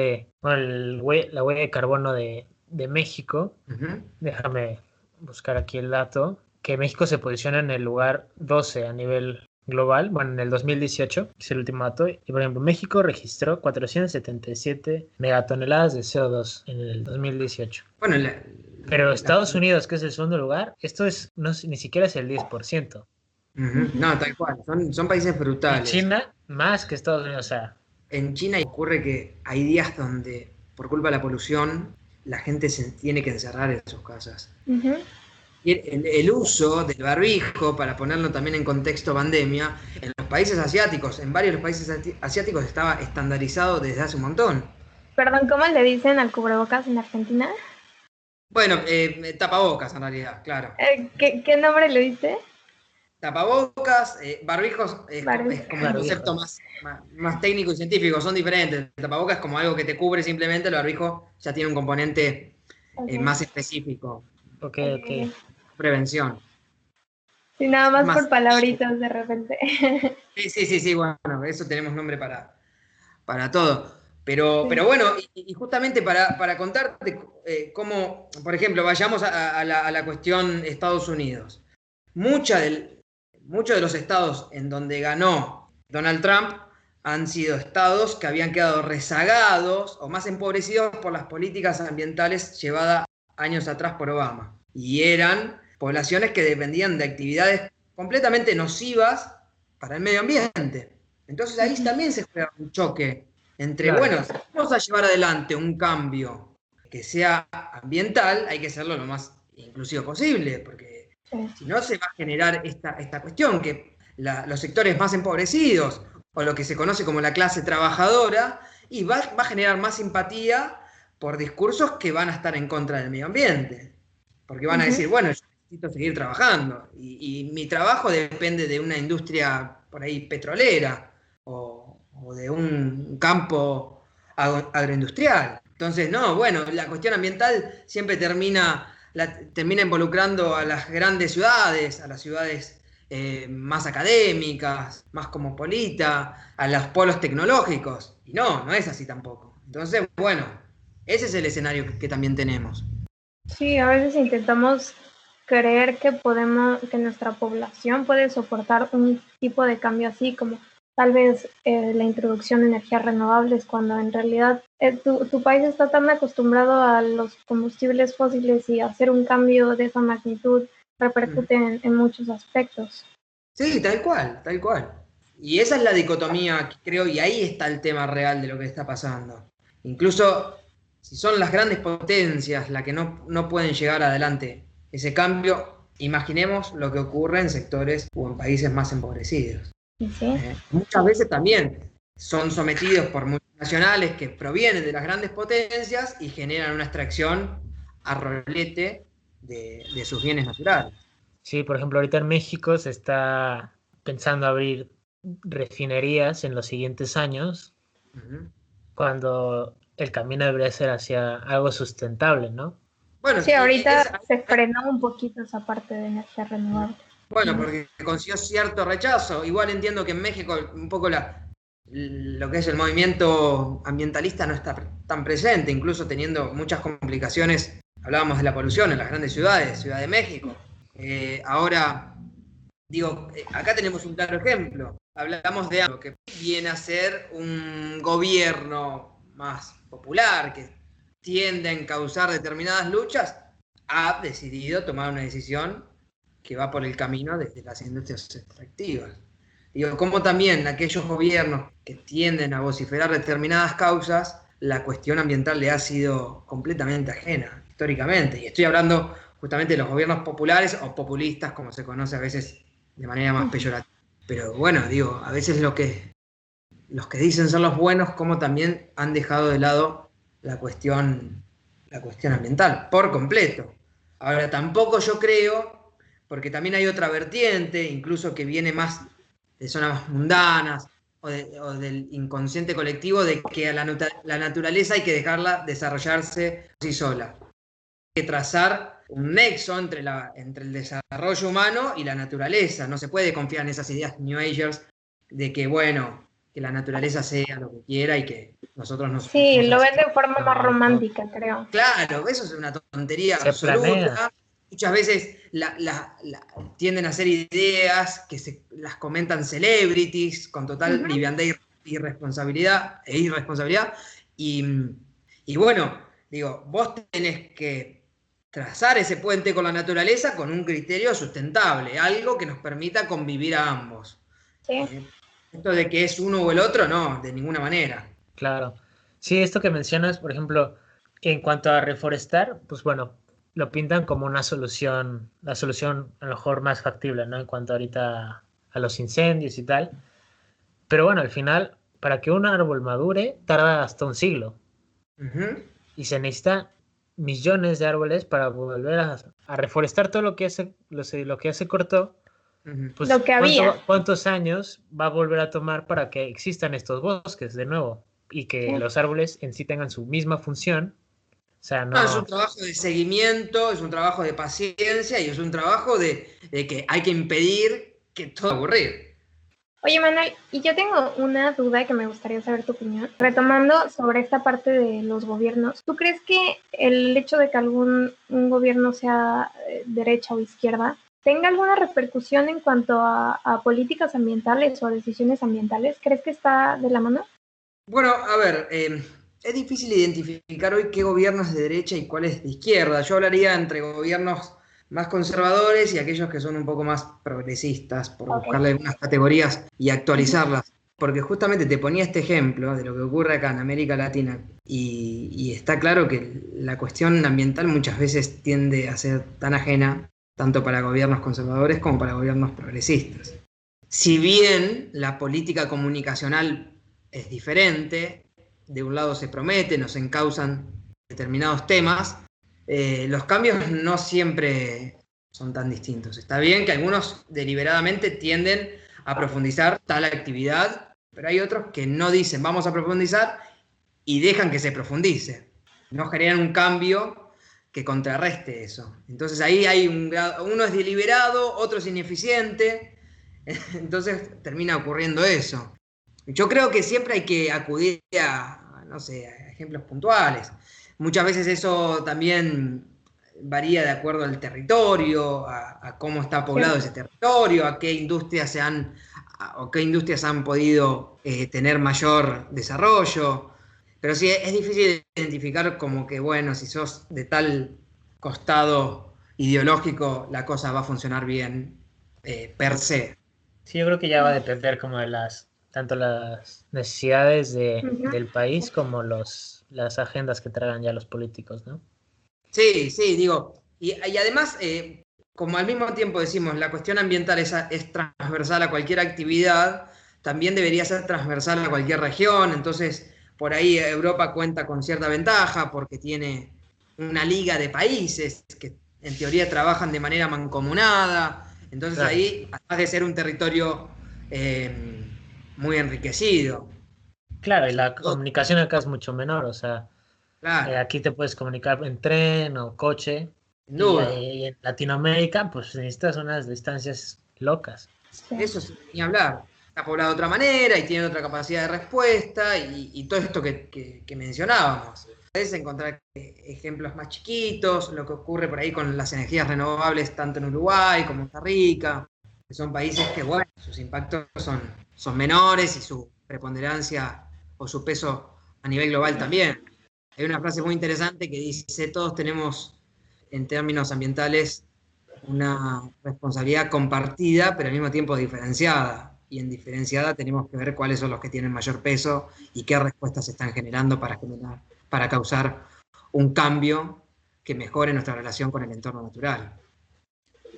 la huella de carbono de México. Uh-huh. Déjame buscar aquí el dato. Que México se posiciona en el lugar 12 a nivel global, en el 2018, es el último dato, y por ejemplo México registró 477 megatoneladas de CO2 en el 2018. Pero Estados Unidos, que es el segundo lugar, esto ni siquiera es el 10%. Uh-huh. No, tal cual, son países brutales. En China, más que Estados Unidos, o sea. En China ocurre que hay días donde, por culpa de la polución, la gente se tiene que encerrar en sus casas. Uh-huh. Y el uso del barbijo, para ponerlo también en contexto pandemia, en los países asiáticos, en varios países asiáticos estaba estandarizado desde hace un montón. Perdón, ¿cómo le dicen al cubrebocas en Argentina? Bueno, tapabocas en realidad, claro. ¿Qué nombre le diste? Tapabocas, barbijos es como un concepto más técnico y científico, son diferentes. El tapabocas es como algo que te cubre simplemente, el barbijo ya tiene un componente más específico. Ok. Prevención. Sí, nada más por palabritas de repente. Sí, bueno, eso tenemos nombre para todo. Pero bueno, y justamente para contarte cómo, por ejemplo, vayamos a la cuestión Estados Unidos. Muchos de los estados en donde ganó Donald Trump han sido estados que habían quedado rezagados o más empobrecidos por las políticas ambientales llevadas años atrás por Obama. Y eran poblaciones que dependían de actividades completamente nocivas para el medio ambiente. Entonces ahí también se juega un choque entre, Claro. bueno, si vamos a llevar adelante un cambio que sea ambiental, hay que hacerlo lo más inclusivo posible, porque si no se va a generar esta cuestión, que los sectores más empobrecidos, o lo que se conoce como la clase trabajadora, y va a generar más simpatía por discursos que van a estar en contra del medio ambiente. Porque van a decir, bueno, yo necesito seguir trabajando, y mi trabajo depende de una industria por ahí petrolera, o de un campo agroindustrial. Entonces, no, bueno, la cuestión ambiental siempre termina involucrando a las grandes ciudades, a las ciudades más académicas, más cosmopolitas, a los polos tecnológicos. Y no es así tampoco. Entonces, bueno, ese es el escenario que también tenemos. Sí, a veces intentamos creer que nuestra población puede soportar un tipo de cambio así, como tal vez la introducción de energías renovables, cuando en realidad tu país está tan acostumbrado a los combustibles fósiles, y hacer un cambio de esa magnitud repercute en muchos aspectos. Sí, tal cual. Y esa es la dicotomía, creo, y ahí está el tema real de lo que está pasando. Incluso si son las grandes potencias las que no pueden llegar adelante ese cambio, imaginemos lo que ocurre en sectores o en países más empobrecidos. ¿Sí? Muchas veces también son sometidos por multinacionales que provienen de las grandes potencias y generan una extracción a rolete de sus bienes naturales. Sí, por ejemplo, ahorita en México se está pensando abrir refinerías en los siguientes años, cuando el camino debería ser hacia algo sustentable, ¿no? Bueno, sí, ahorita se frenó un poquito esa parte de energía renovable. Bueno, porque consiguió cierto rechazo. Igual entiendo que en México un poco lo que es el movimiento ambientalista no está tan presente, incluso teniendo muchas complicaciones. Hablábamos de la polución en las grandes ciudades, Ciudad de México. Ahora, digo, acá tenemos un claro ejemplo. Hablamos de algo que viene a ser un gobierno más popular, que tiende a encauzar determinadas luchas, ha decidido tomar una decisión que va por el camino de las industrias extractivas. Digo, como también aquellos gobiernos que tienden a vociferar determinadas causas, la cuestión ambiental le ha sido completamente ajena, históricamente. Y estoy hablando justamente de los gobiernos populares o populistas, como se conoce a veces de manera más peyorativa. Pero bueno, digo, a veces los que dicen ser los buenos, como también han dejado de lado la cuestión ambiental, por completo. Ahora, tampoco yo creo, porque también hay otra vertiente, incluso que viene más de zonas más mundanas, o del inconsciente colectivo, de que a la naturaleza hay que dejarla desarrollarse por sí sola. Hay que trazar un nexo entre el desarrollo humano y la naturaleza. No se puede confiar en esas ideas New Agers de que, bueno, que la naturaleza sea lo que quiera y que nosotros nos... Sí, lo ven de forma más romántica, creo. Claro, eso es una tontería Se absoluta. planea. Muchas veces tienden a ser ideas que las comentan celebrities con total liviandad e irresponsabilidad. Y bueno, digo, vos tenés que trazar ese puente con la naturaleza con un criterio sustentable, algo que nos permita convivir a ambos. Sí. Esto de que es uno o el otro, no, de ninguna manera. Claro. Sí, esto que mencionas, por ejemplo, en cuanto a reforestar, pues bueno, lo pintan como una solución, la solución a lo mejor más factible, ¿no? En cuanto ahorita a los incendios y tal. Pero bueno, al final, para que un árbol madure, tarda hasta un siglo. Y se necesita millones de árboles para volver a reforestar todo lo que ya se cortó. Pues, lo que había. ¿Cuántos años va a volver a tomar para que existan estos bosques de nuevo? Y que los árboles en sí tengan su misma función O sea, No, es un no. trabajo de seguimiento, es un trabajo de paciencia y es un trabajo de que hay que impedir que todo ocurra. Oye, Manuel, y yo tengo una duda que me gustaría saber tu opinión. Retomando sobre esta parte de los gobiernos, ¿tú crees que el hecho de que un gobierno sea derecha o izquierda tenga alguna repercusión en cuanto a políticas ambientales o a decisiones ambientales? ¿Crees que está de la mano? Bueno, a ver, es difícil identificar hoy qué gobierno es de derecha y cuál es de izquierda. Yo hablaría entre gobiernos más conservadores y aquellos que son un poco más progresistas, por Ok. buscarle algunas categorías y Ujú. actualizarlas. Porque justamente te ponía este ejemplo de lo que ocurre acá en América Latina y está claro que la cuestión ambiental muchas veces tiende a ser tan ajena, tanto para gobiernos conservadores como para gobiernos progresistas. Si bien la política comunicacional es diferente, de un lado se promete, nos encausan determinados temas, los cambios no siempre son tan distintos. Está bien que algunos deliberadamente tienden a profundizar tal actividad, pero hay otros que no dicen vamos a profundizar y dejan que se profundice. No generan un cambio que contrarreste eso. Entonces ahí hay uno es deliberado, otro es ineficiente, entonces termina ocurriendo eso. Yo creo que siempre hay que acudir a, no sé, a ejemplos puntuales. Muchas veces eso también varía de acuerdo al territorio, a cómo está poblado Cierto. ese territorio, a qué industrias o qué industrias han podido tener mayor desarrollo. Pero sí, es difícil identificar como que, bueno, si sos de tal costado ideológico, la cosa va a funcionar bien per se. Sí, yo creo que ya va a depender como de tanto las necesidades Ujú. del país como las agendas que traigan ya los políticos, ¿no? Sí, sí, digo, y además, como al mismo tiempo decimos, la cuestión ambiental es transversal a cualquier actividad, también debería ser transversal a cualquier región, entonces por ahí Europa cuenta con cierta ventaja porque tiene una liga de países que en teoría trabajan de manera mancomunada, entonces Claro. ahí, además de ser un territorio eh, muy enriquecido, Claro, y sobre la todo, comunicación acá es mucho menor, o sea, claro, aquí te puedes comunicar en tren o coche, sin y, duda. en Latinoamérica, pues necesitas unas distancias locas. Sí. Eso sí, ni hablar. Está poblado de otra manera y tiene otra capacidad de respuesta y todo esto que mencionábamos. Puedes encontrar ejemplos más chiquitos, lo que ocurre por ahí con las energías renovables tanto en Uruguay como en Costa Rica, que son países que, bueno, sus impactos son menores y su preponderancia o su peso a nivel global también. Hay una frase muy interesante que dice, todos tenemos en términos ambientales una responsabilidad compartida, pero al mismo tiempo diferenciada. Y en diferenciada tenemos que ver cuáles son los que tienen mayor peso y qué respuestas se están generando para causar un cambio que mejore nuestra relación con el entorno natural.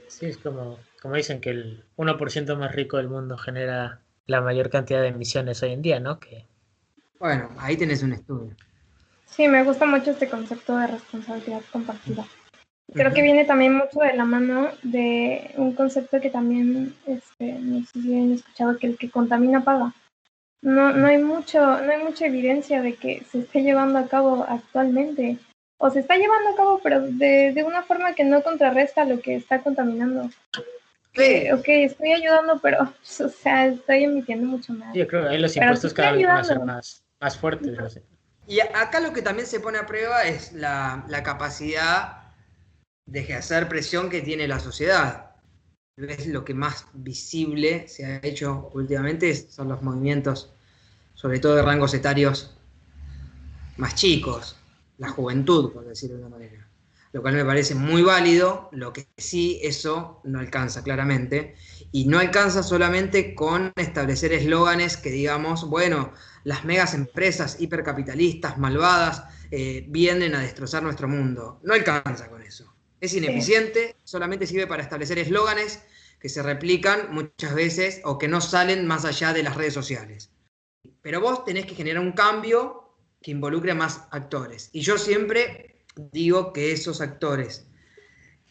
Sí, es como dicen que el 1% más rico del mundo genera la mayor cantidad de emisiones hoy en día, ¿no? Que Bueno, ahí tenés un estudio. Sí, me gusta mucho este concepto de responsabilidad compartida. Creo que Ujú. viene también mucho de la mano de un concepto que también, no sé si han escuchado, que el que contamina paga. No hay no hay mucha evidencia de que se esté llevando a cabo actualmente. O se está llevando a cabo, pero de una forma que no contrarresta lo que está contaminando. Que, Sí, ok, estoy ayudando, pero, o sea, estoy emitiendo mucho más. sí, yo creo que ahí los Pero sí impuestos estoy cada vez van a ser ayudando. más fuertes, no sé. y acá lo que también se pone a prueba es la capacidad de ejercer presión que tiene la sociedad. Es lo que más visible se ha hecho últimamente, son los movimientos, sobre todo de rangos etarios más chicos, la juventud, por decirlo de una manera. Lo cual me parece muy válido, lo que sí eso no alcanza claramente, y no alcanza solamente con establecer eslóganes que digamos, bueno, las megas empresas hipercapitalistas, malvadas, vienen a destrozar nuestro mundo. No alcanza con eso. Es Sí, ineficiente, solamente sirve para establecer eslóganes que se replican muchas veces o que no salen más allá de las redes sociales. Pero vos tenés que generar un cambio que involucre a más actores. Y yo siempre digo que esos actores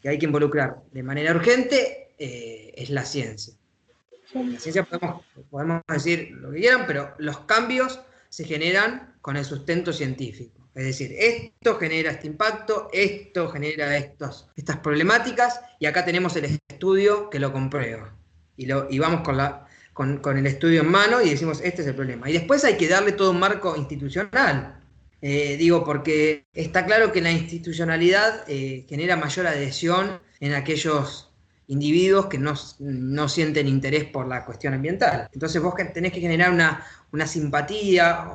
que hay que involucrar de manera urgente es la ciencia. En la sí. ciencia podemos decir lo que quieran, pero los cambios se generan con el sustento científico. Es decir, esto genera este impacto, esto genera estas problemáticas, y acá tenemos el estudio que lo comprueba. Y vamos con el estudio en mano y decimos, este es el problema. Y después hay que darle todo un marco institucional. Porque está claro que la institucionalidad genera mayor adhesión en aquellos individuos que no sienten interés por la cuestión ambiental. Entonces vos tenés que generar una simpatía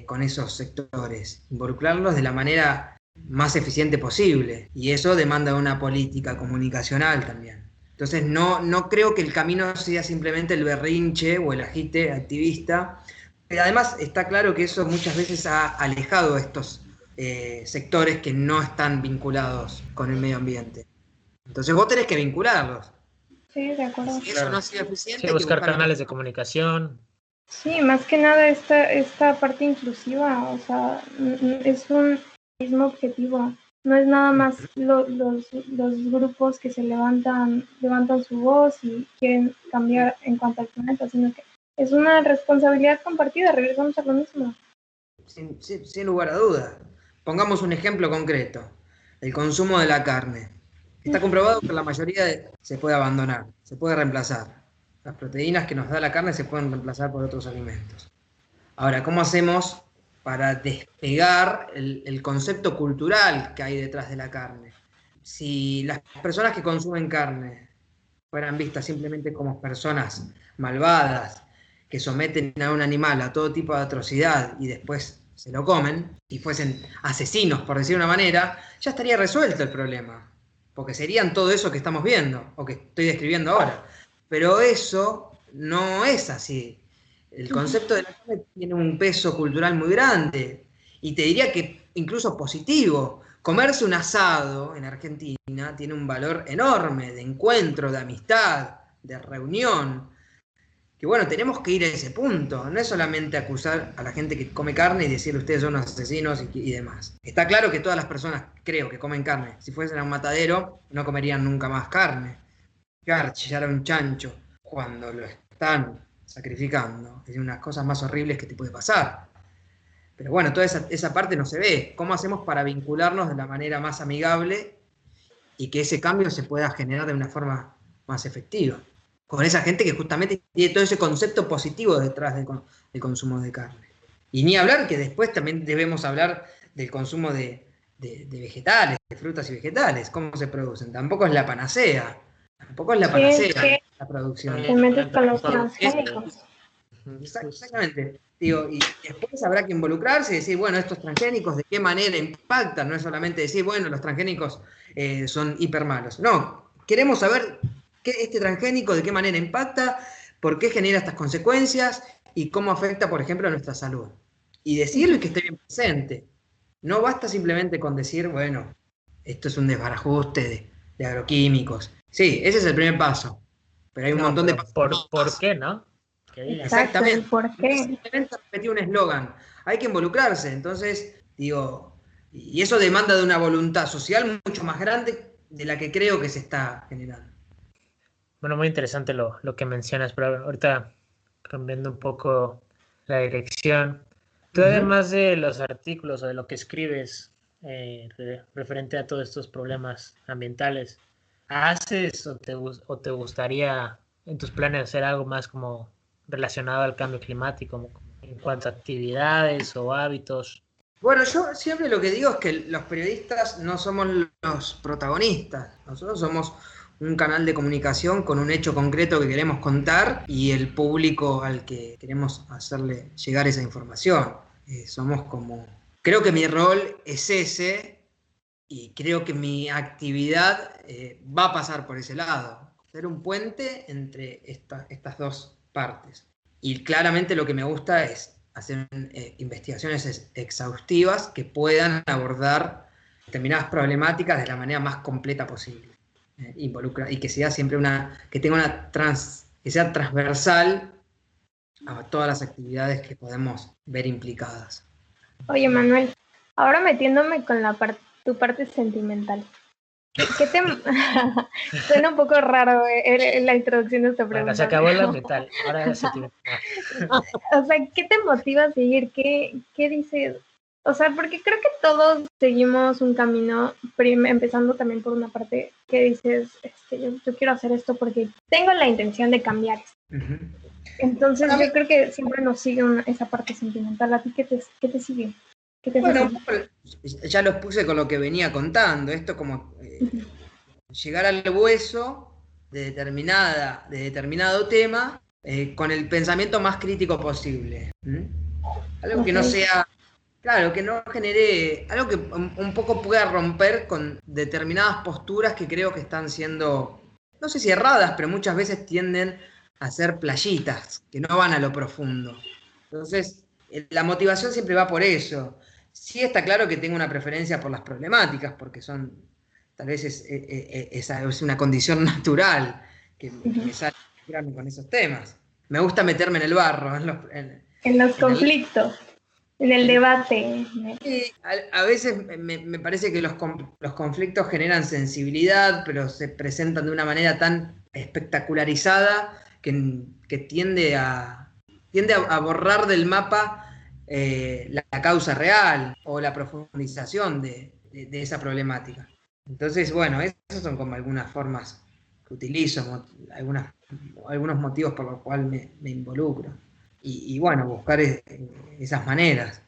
con esos sectores, involucrarlos de la manera más eficiente posible, y eso demanda una política comunicacional también. Entonces no creo que el camino sea simplemente el berrinche o el agite activista. Además está claro que eso muchas veces ha alejado a estos sectores que no están vinculados con el medio ambiente. Entonces vos tenés que vincularlos. Sí, de acuerdo. Si eso no ha sido eficiente, sí, buscar canales de comunicación. Sí, más que nada esta parte inclusiva, o sea, es un mismo objetivo. No es nada más los grupos que se levantan su voz y quieren cambiar en cuanto al planeta, sino que es una responsabilidad compartida, regresamos a lo mismo. Sin lugar a dudas. Pongamos un ejemplo concreto, el consumo de la carne. Está comprobado que la mayoría se puede abandonar, se puede reemplazar. Las proteínas que nos da la carne se pueden reemplazar por otros alimentos. Ahora, ¿cómo hacemos para despegar el concepto cultural que hay detrás de la carne? Si las personas que consumen carne fueran vistas simplemente como personas malvadas, que someten a un animal a todo tipo de atrocidad y después se lo comen, y fuesen asesinos, por decir una manera, ya estaría resuelto el problema, porque serían todo eso que estamos viendo, o que estoy describiendo ahora. Pero eso no es así. El concepto de la carne tiene un peso cultural muy grande, y te diría que incluso positivo. Comerse un asado en Argentina tiene un valor enorme de encuentro, de amistad, de reunión. Que bueno, tenemos que ir a ese punto. No es solamente acusar a la gente que come carne y decir ustedes son unos asesinos y demás. Está claro que todas las personas, creo, que comen carne, si fuesen a un matadero, no comerían nunca más carne. Chillar a un chancho cuando lo están sacrificando es una de las cosas más horribles que te puede pasar. Pero bueno, toda esa parte no se ve. ¿Cómo hacemos para vincularnos de la manera más amigable y que ese cambio se pueda generar de una forma más efectiva? Con esa gente que justamente tiene todo ese concepto positivo detrás del consumo de carne. Y ni hablar que después también debemos hablar del consumo de vegetales, de frutas y vegetales, cómo se producen. Tampoco es la panacea. Tampoco es la panacea la producción. Te metes con los transgénicos. Exactamente. Digo, y después habrá que involucrarse y decir, bueno, estos transgénicos, ¿de qué manera impactan? No es solamente decir, bueno, los transgénicos son hiper malos. No, queremos saber este transgénico, de qué manera impacta, por qué genera estas consecuencias y cómo afecta, por ejemplo, a nuestra salud. Y decirlo y que esté bien presente. No basta simplemente con decir, bueno, esto es un desbarajuste de agroquímicos. Sí, ese es el primer paso. Pero hay un montón de pasos. ¿Por qué, no? Exactamente. ¿Por qué? Simplemente repetí un eslogan. Hay que involucrarse. Entonces, digo, y eso demanda de una voluntad social mucho más grande de la que creo que se está generando. Bueno, muy interesante lo que mencionas, pero ahorita cambiando un poco la dirección. Tú además de los artículos o de lo que escribes referente a todos estos problemas ambientales, ¿haces o te gustaría en tus planes hacer algo más como relacionado al cambio climático, en cuanto a actividades o hábitos? Bueno, yo siempre lo que digo es que los periodistas no somos los protagonistas. Nosotros somos un canal de comunicación con un hecho concreto que queremos contar y el público al que queremos hacerle llegar esa información. Creo que mi rol es ese y creo que mi actividad va a pasar por ese lado. Ser un puente entre estas dos partes. Y claramente lo que me gusta es hacer investigaciones exhaustivas que puedan abordar determinadas problemáticas de la manera más completa posible. Involucra y que sea siempre que sea transversal a todas las actividades que podemos ver implicadas. Oye, Manuel, ahora metiéndome con tu parte sentimental. Suena un poco raro la introducción de esta pregunta. Bueno, se acabó la metal, ahora es sentimental. O sea, ¿qué te motiva a seguir? ¿Qué dices? O sea, porque creo que todos seguimos un camino, empezando también por una parte que dices, yo quiero hacer esto porque tengo la intención de cambiar esto. Uh-huh. Entonces yo creo que siempre nos sigue esa parte sentimental. ¿A ti qué te sigue? ¿Qué te bueno, ya los puse con lo que venía contando. Esto como llegar al hueso de determinado tema con el pensamiento más crítico posible. Algo que no sea... Claro, que no genere algo que un poco pueda romper con determinadas posturas que creo que están siendo, no sé si erradas, pero muchas veces tienden a ser playitas, que no van a lo profundo. Entonces, la motivación siempre va por eso. Sí está claro que tengo una preferencia por las problemáticas, porque tal vez es una condición natural que me sale con esos temas. Me gusta meterme en el barro, en los conflictos. En el debate. Sí, a veces me parece que los conflictos generan sensibilidad, pero se presentan de una manera tan espectacularizada que tiende a borrar del mapa la causa real o la profundización de esa problemática. Entonces, bueno, esas son como algunas formas que utilizo, algunos motivos por los cuales me involucro. Y bueno, buscar esas maneras.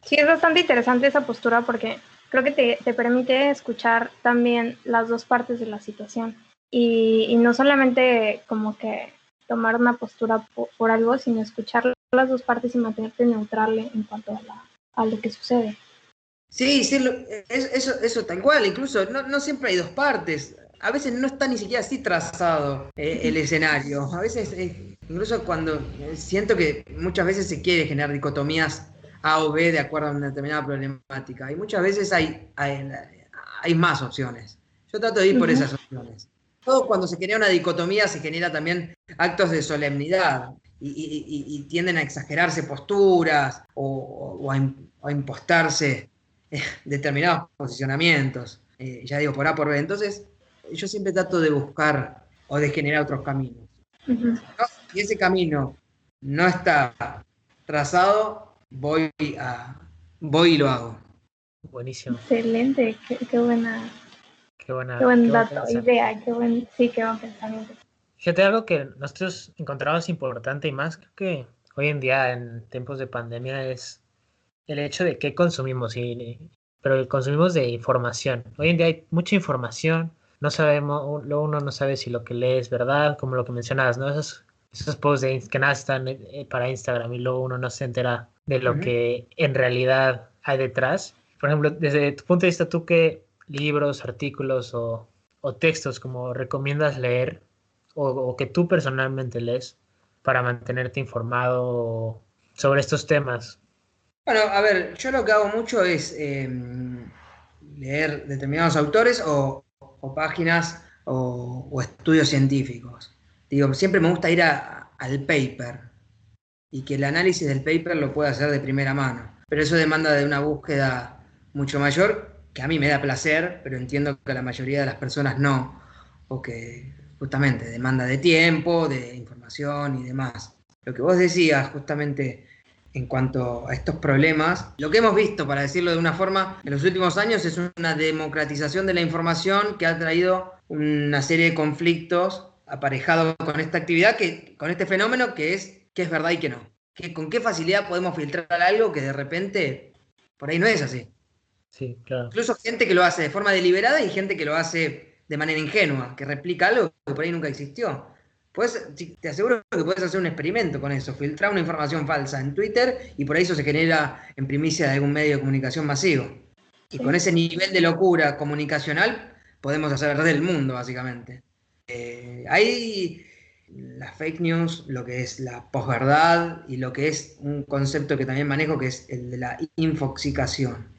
Sí, es bastante interesante esa postura porque creo que te permite escuchar también las dos partes de la situación y no solamente como que tomar una postura por algo, sino escuchar las dos partes y mantenerte neutral en cuanto a lo que sucede. Sí, eso tal cual, incluso no siempre hay dos partes. A veces no está ni siquiera así trazado el escenario. A veces, incluso cuando siento que muchas veces se quiere generar dicotomías A o B de acuerdo a una determinada problemática. Y muchas veces hay más opciones. Yo trato de ir por esas opciones. Todo cuando se genera una dicotomía se genera también actos de solemnidad y tienden a exagerarse posturas o a impostarse determinados posicionamientos. Ya digo, por A por B. Entonces, yo siempre trato de buscar o de generar otros caminos. Si ese camino no está trazado, voy y lo hago. Buenísimo. Excelente, qué buen dato, idea, qué buen pensamiento. Fíjate, algo que nosotros encontramos importante y más creo que hoy en día en tiempos de pandemia es el hecho de qué consumimos, pero consumimos de información. Hoy en día hay mucha información, no sabemos, luego uno no sabe si lo que lee es verdad, como lo que mencionabas, ¿no? Esos posts que nada están para Instagram y luego uno no se entera de lo que en realidad hay detrás. Por ejemplo, desde tu punto de vista, ¿tú qué libros, artículos o textos como recomiendas leer o que tú personalmente lees para mantenerte informado sobre estos temas? Bueno, a ver, yo lo que hago mucho es leer determinados autores o páginas o estudios científicos. Digo, siempre me gusta ir al paper y que el análisis del paper lo pueda hacer de primera mano. Pero eso demanda de una búsqueda mucho mayor, que a mí me da placer, pero entiendo que a la mayoría de las personas no, o que justamente demanda de tiempo, de información y demás. Lo que vos decías justamente en cuanto a estos problemas, lo que hemos visto, para decirlo de una forma, en los últimos años es una democratización de la información que ha traído una serie de conflictos aparejados con esta actividad, con este fenómeno que es verdad y que no. Con qué facilidad podemos filtrar algo que de repente por ahí no es así. Sí, claro. Incluso gente que lo hace de forma deliberada y gente que lo hace de manera ingenua, que replica algo que por ahí nunca existió. Te aseguro que puedes hacer un experimento con eso, filtrar una información falsa en Twitter y por ahí eso se genera en primicia de algún medio de comunicación masivo. Y con ese nivel de locura comunicacional podemos hacer arder el mundo, básicamente. Hay las fake news, lo que es la posverdad y lo que es un concepto que también manejo, que es el de la infoxicación.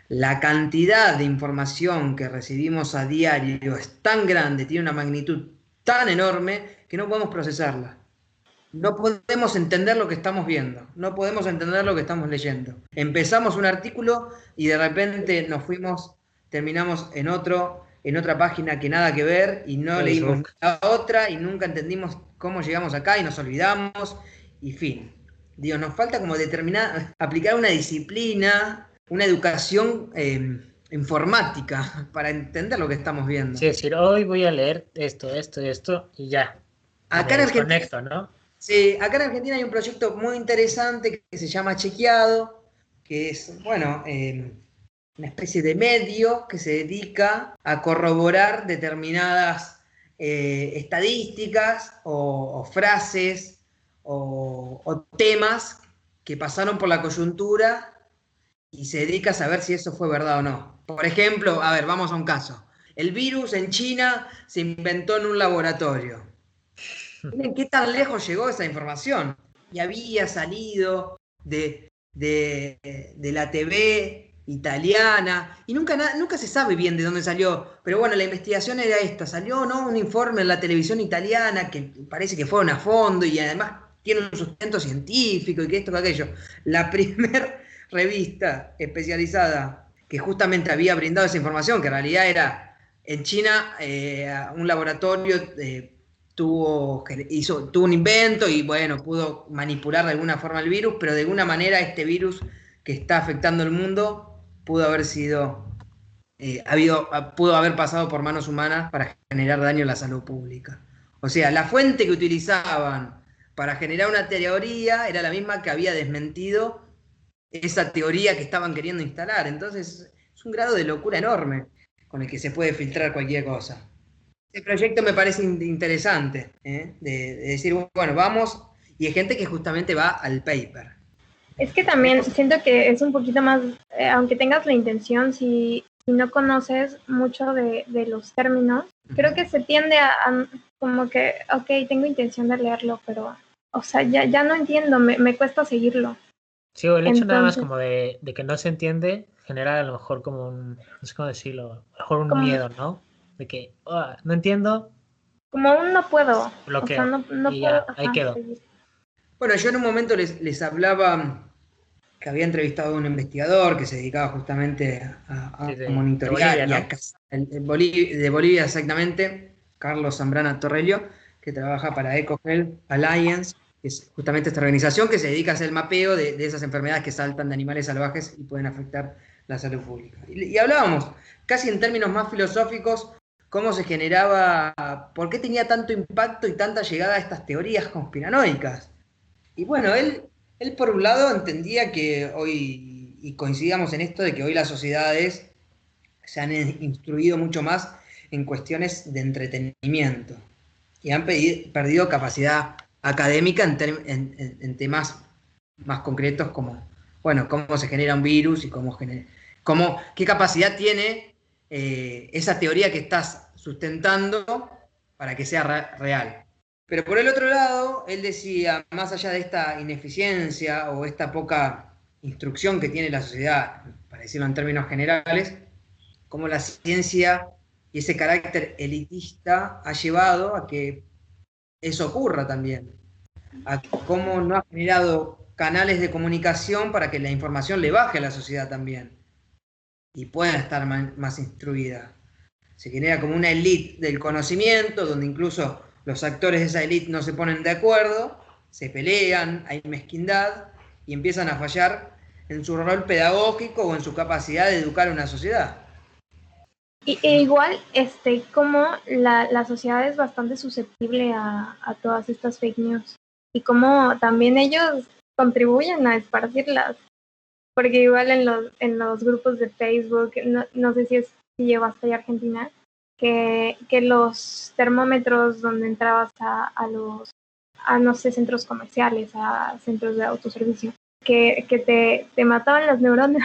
La cantidad de información que recibimos a diario es tan grande, tiene una magnitud tan enorme que no podemos procesarla. No podemos entender lo que estamos viendo, no podemos entender lo que estamos leyendo. Empezamos un artículo y de repente terminamos en otra página que nada que ver y no leímos la otra y nunca entendimos cómo llegamos acá y nos olvidamos y fin. Digo, nos falta como aplicar una disciplina, una educación informática para entender lo que estamos viendo. Sí, es decir, hoy voy a leer esto, y ya. Acá Me en Argentina, desconecto, ¿no? sí, acá en Argentina hay un proyecto muy interesante que se llama Chequeado, que es, bueno, una especie de medio que se dedica a corroborar determinadas estadísticas o frases o temas que pasaron por la coyuntura y se dedica a saber si eso fue verdad o no. Por ejemplo, a ver, vamos a un caso. El virus en China se inventó en un laboratorio. Miren qué tan lejos llegó esa información. Y había salido de la TV italiana, y nunca se sabe bien de dónde salió, pero bueno, la investigación era esta, salió, ¿no?, un informe en la televisión italiana que parece que fueron a fondo y además tiene un sustento científico y que esto, que aquello. La primer revista especializada que justamente había brindado esa información, que en realidad era en China, un laboratorio tuvo un invento y bueno, pudo manipular de alguna forma el virus, pero de alguna manera este virus que está afectando el mundo pudo haber sido, pudo haber pasado por manos humanas para generar daño a la salud pública. O sea, la fuente que utilizaban para generar una teoría era la misma que había desmentido esa teoría que estaban queriendo instalar. Entonces, es un grado de locura enorme con el que se puede filtrar cualquier cosa. Este proyecto me parece interesante, de decir, bueno, vamos, y hay gente que justamente va al paper. Es que también siento que es un poquito más, aunque tengas la intención, si no conoces mucho de los términos, creo que se tiende a como que, ok, tengo intención de leerlo, pero, o sea, ya no entiendo, me cuesta seguirlo. Sí, o el hecho nada más como de que no se entiende genera a lo mejor como un, no sé cómo decirlo, a lo mejor un miedo, ¿no? De que, no entiendo. Como un no puedo. Bloqueo. O sea, no y puedo. ya, ahí quedó. Seguir. Bueno, yo en un momento les hablaba que había entrevistado a un investigador que se dedicaba justamente a monitorear de Bolivia, y a cazar, de Bolivia exactamente, Carlos Zambrana Torrelio, que trabaja para EcoHealth Alliance, que es justamente esta organización que se dedica a hacer el mapeo de esas enfermedades que saltan de animales salvajes y pueden afectar la salud pública. Y hablábamos, casi en términos más filosóficos, cómo se generaba, por qué tenía tanto impacto y tanta llegada a estas teorías conspiranoicas. Y bueno, él por un lado entendía que hoy, y coincidamos en esto, de que hoy las sociedades se han instruido mucho más en cuestiones de entretenimiento y han perdido capacidad académica en temas más concretos como, bueno, cómo se genera un virus y qué capacidad tiene esa teoría que estás sustentando para que sea real. Pero por el otro lado, él decía, más allá de esta ineficiencia o esta poca instrucción que tiene la sociedad, para decirlo en términos generales, cómo la ciencia y ese carácter elitista ha llevado a que eso ocurra también, a cómo no ha generado canales de comunicación para que la información le baje a la sociedad también y pueda estar más instruida. Se genera como una élite del conocimiento, donde incluso los actores de esa élite no se ponen de acuerdo, se pelean, hay mezquindad y empiezan a fallar en su rol pedagógico o en su capacidad de educar a una sociedad. Igual, como la sociedad es bastante susceptible a todas estas fake news y como también ellos contribuyen a esparcirlas, porque igual en los grupos de Facebook, no sé si llevaste a Argentina, que los termómetros donde entrabas a no sé, centros comerciales, a centros de autoservicio, que te mataban las neuronas.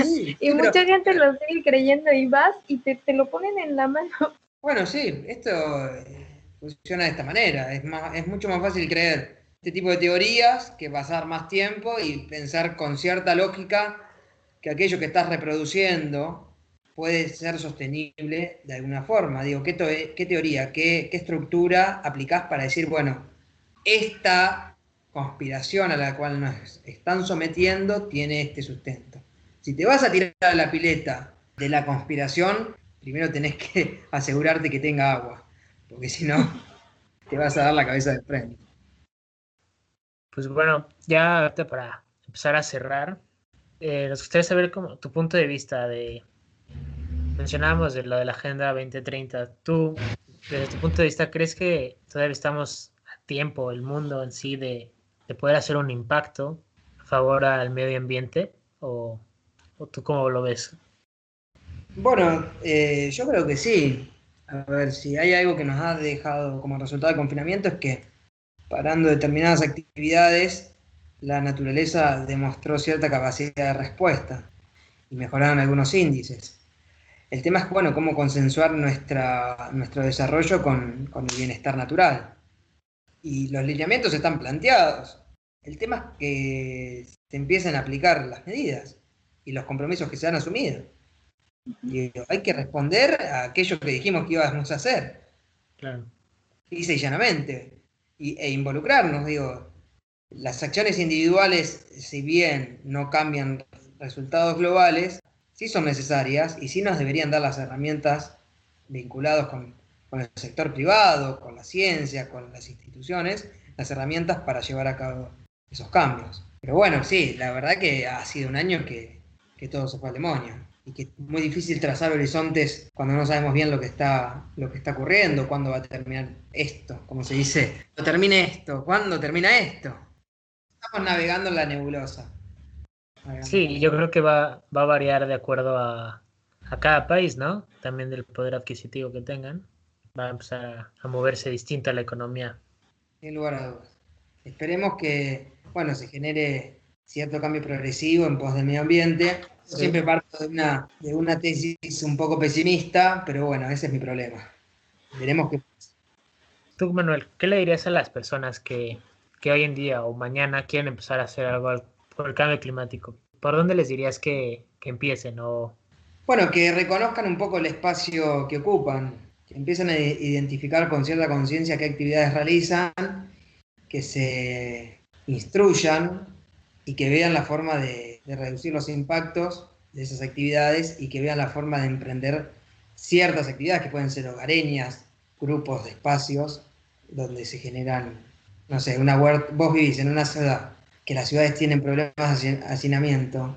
Sí, y mucha gente lo sigue creyendo y vas y te lo ponen en la mano. Bueno, sí, esto funciona de esta manera. Es mucho más fácil creer este tipo de teorías que pasar más tiempo y pensar con cierta lógica que aquello que estás reproduciendo puede ser sostenible de alguna forma. Digo, ¿qué teoría, qué estructura aplicás para decir, bueno, esta conspiración a la cual nos están sometiendo tiene este sustento? Si te vas a tirar a la pileta de la conspiración, primero tenés que asegurarte que tenga agua, porque si no, te vas a dar la cabeza de frente. Pues bueno, ya para empezar a cerrar, nos gustaría saber tu punto de vista mencionábamos de lo de la Agenda 2030. Tú, desde tu punto de vista, ¿crees que todavía estamos a tiempo, el mundo en sí, de poder hacer un impacto a favor al medio ambiente? ¿O tú cómo lo ves? Bueno, yo creo que sí. A ver, si hay algo que nos ha dejado como resultado del confinamiento es que parando determinadas actividades, la naturaleza demostró cierta capacidad de respuesta y mejoraron algunos índices. El tema es, bueno, cómo consensuar nuestro desarrollo con el bienestar natural. Y los lineamientos están planteados. El tema es que se empiecen a aplicar las medidas y los compromisos que se han asumido. Y hay que responder a aquello que dijimos que íbamos a hacer. Claro. Lisa y llanamente. E involucrarnos, digo. Las acciones individuales, si bien no cambian resultados globales, sí son necesarias y sí nos deberían dar las herramientas vinculadas con el sector privado, con la ciencia, con las instituciones, las herramientas para llevar a cabo esos cambios. Pero bueno, sí, la verdad que ha sido un año que todo se fue al demonio y que es muy difícil trazar horizontes cuando no sabemos bien lo que está ocurriendo, cuándo va a terminar esto, como se dice, no termine esto, ¿cuándo termina esto? Estamos navegando en la nebulosa. Sí, yo creo que va a variar de acuerdo a cada país, ¿no? También del poder adquisitivo que tengan. Va a empezar a moverse distinta la economía. Sin lugar a dudas. Esperemos que, bueno, se genere cierto cambio progresivo en pos del medio ambiente. Sí. Siempre parto de una tesis un poco pesimista, pero bueno, ese es mi problema. Veremos qué pasa. Tú, Manuel, ¿qué le dirías a las personas que hoy en día o mañana quieren empezar a hacer algo por el cambio climático? ¿Por dónde les dirías que empiecen? Bueno, que reconozcan un poco el espacio que ocupan, que empiecen a identificar con cierta conciencia qué actividades realizan, que se instruyan y que vean la forma de reducir los impactos de esas actividades y que vean la forma de emprender ciertas actividades que pueden ser hogareñas, grupos de espacios donde se generan, no sé, una huerta. Vos vivís en una ciudad que las ciudades tienen problemas de hacinamiento.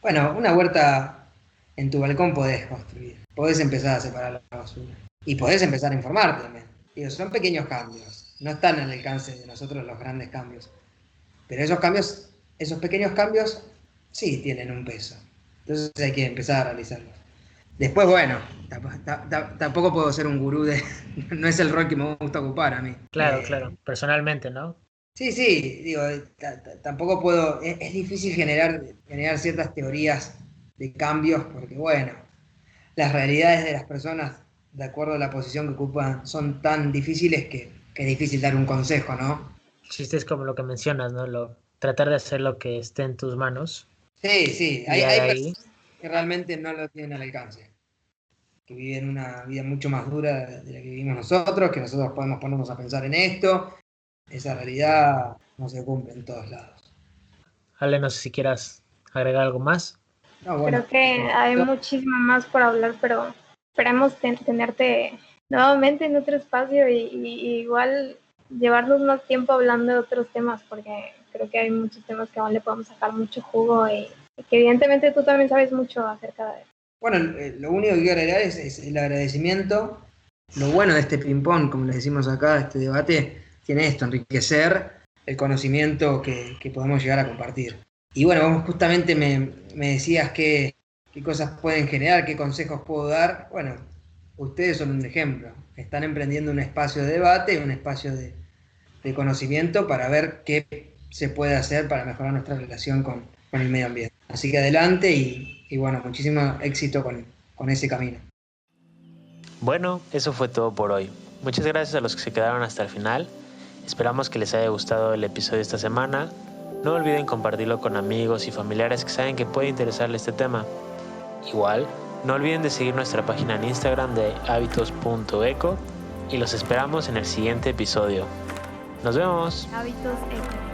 Bueno, una huerta en tu balcón podés construir, podés empezar a separar la basura y podés empezar a informarte también. Digo, son pequeños cambios, no están al alcance de nosotros los grandes cambios, pero esos pequeños cambios sí tienen un peso, entonces hay que empezar a realizarlos. Después, bueno, tampoco puedo ser un gurú no es el rol que me gusta ocupar a mí. Claro, personalmente, ¿no? Sí, digo, tampoco puedo, es difícil generar ciertas teorías de cambios, porque bueno, las realidades de las personas, de acuerdo a la posición que ocupan, son tan difíciles que es difícil dar un consejo, ¿no? El chiste es como lo que mencionas, ¿no? Tratar de hacer lo que esté en tus manos. Sí, hay personas que realmente no lo tienen al alcance, que viven una vida mucho más dura de la que vivimos nosotros, que nosotros podemos ponernos a pensar en esto. Esa realidad no se cumple en todos lados. Ale, no sé si quieras agregar algo más. No, bueno, creo que hay muchísimo más por hablar, pero esperemos tenerte nuevamente en otro espacio y igual llevarnos más tiempo hablando de otros temas, porque creo que hay muchos temas que aún le podemos sacar mucho jugo y que evidentemente tú también sabes mucho acerca de eso. Bueno, lo único que quiero agregar es el agradecimiento. Lo bueno de este ping-pong, como les decimos acá, este debate, tiene esto, enriquecer el conocimiento que podemos llegar a compartir. Y bueno, vos justamente me decías qué cosas pueden generar, qué consejos puedo dar. Bueno, ustedes son un ejemplo. Están emprendiendo un espacio de debate, un espacio de conocimiento para ver qué se puede hacer para mejorar nuestra relación con el medio ambiente. Así que adelante y bueno, muchísimo éxito con ese camino. Bueno, eso fue todo por hoy. Muchas gracias a los que se quedaron hasta el final. Esperamos que les haya gustado el episodio de esta semana. No olviden compartirlo con amigos y familiares que saben que puede interesarle este tema. Igual, no olviden de seguir nuestra página en Instagram de hábitos.eco y los esperamos en el siguiente episodio. ¡Nos vemos! Hábitos Eco.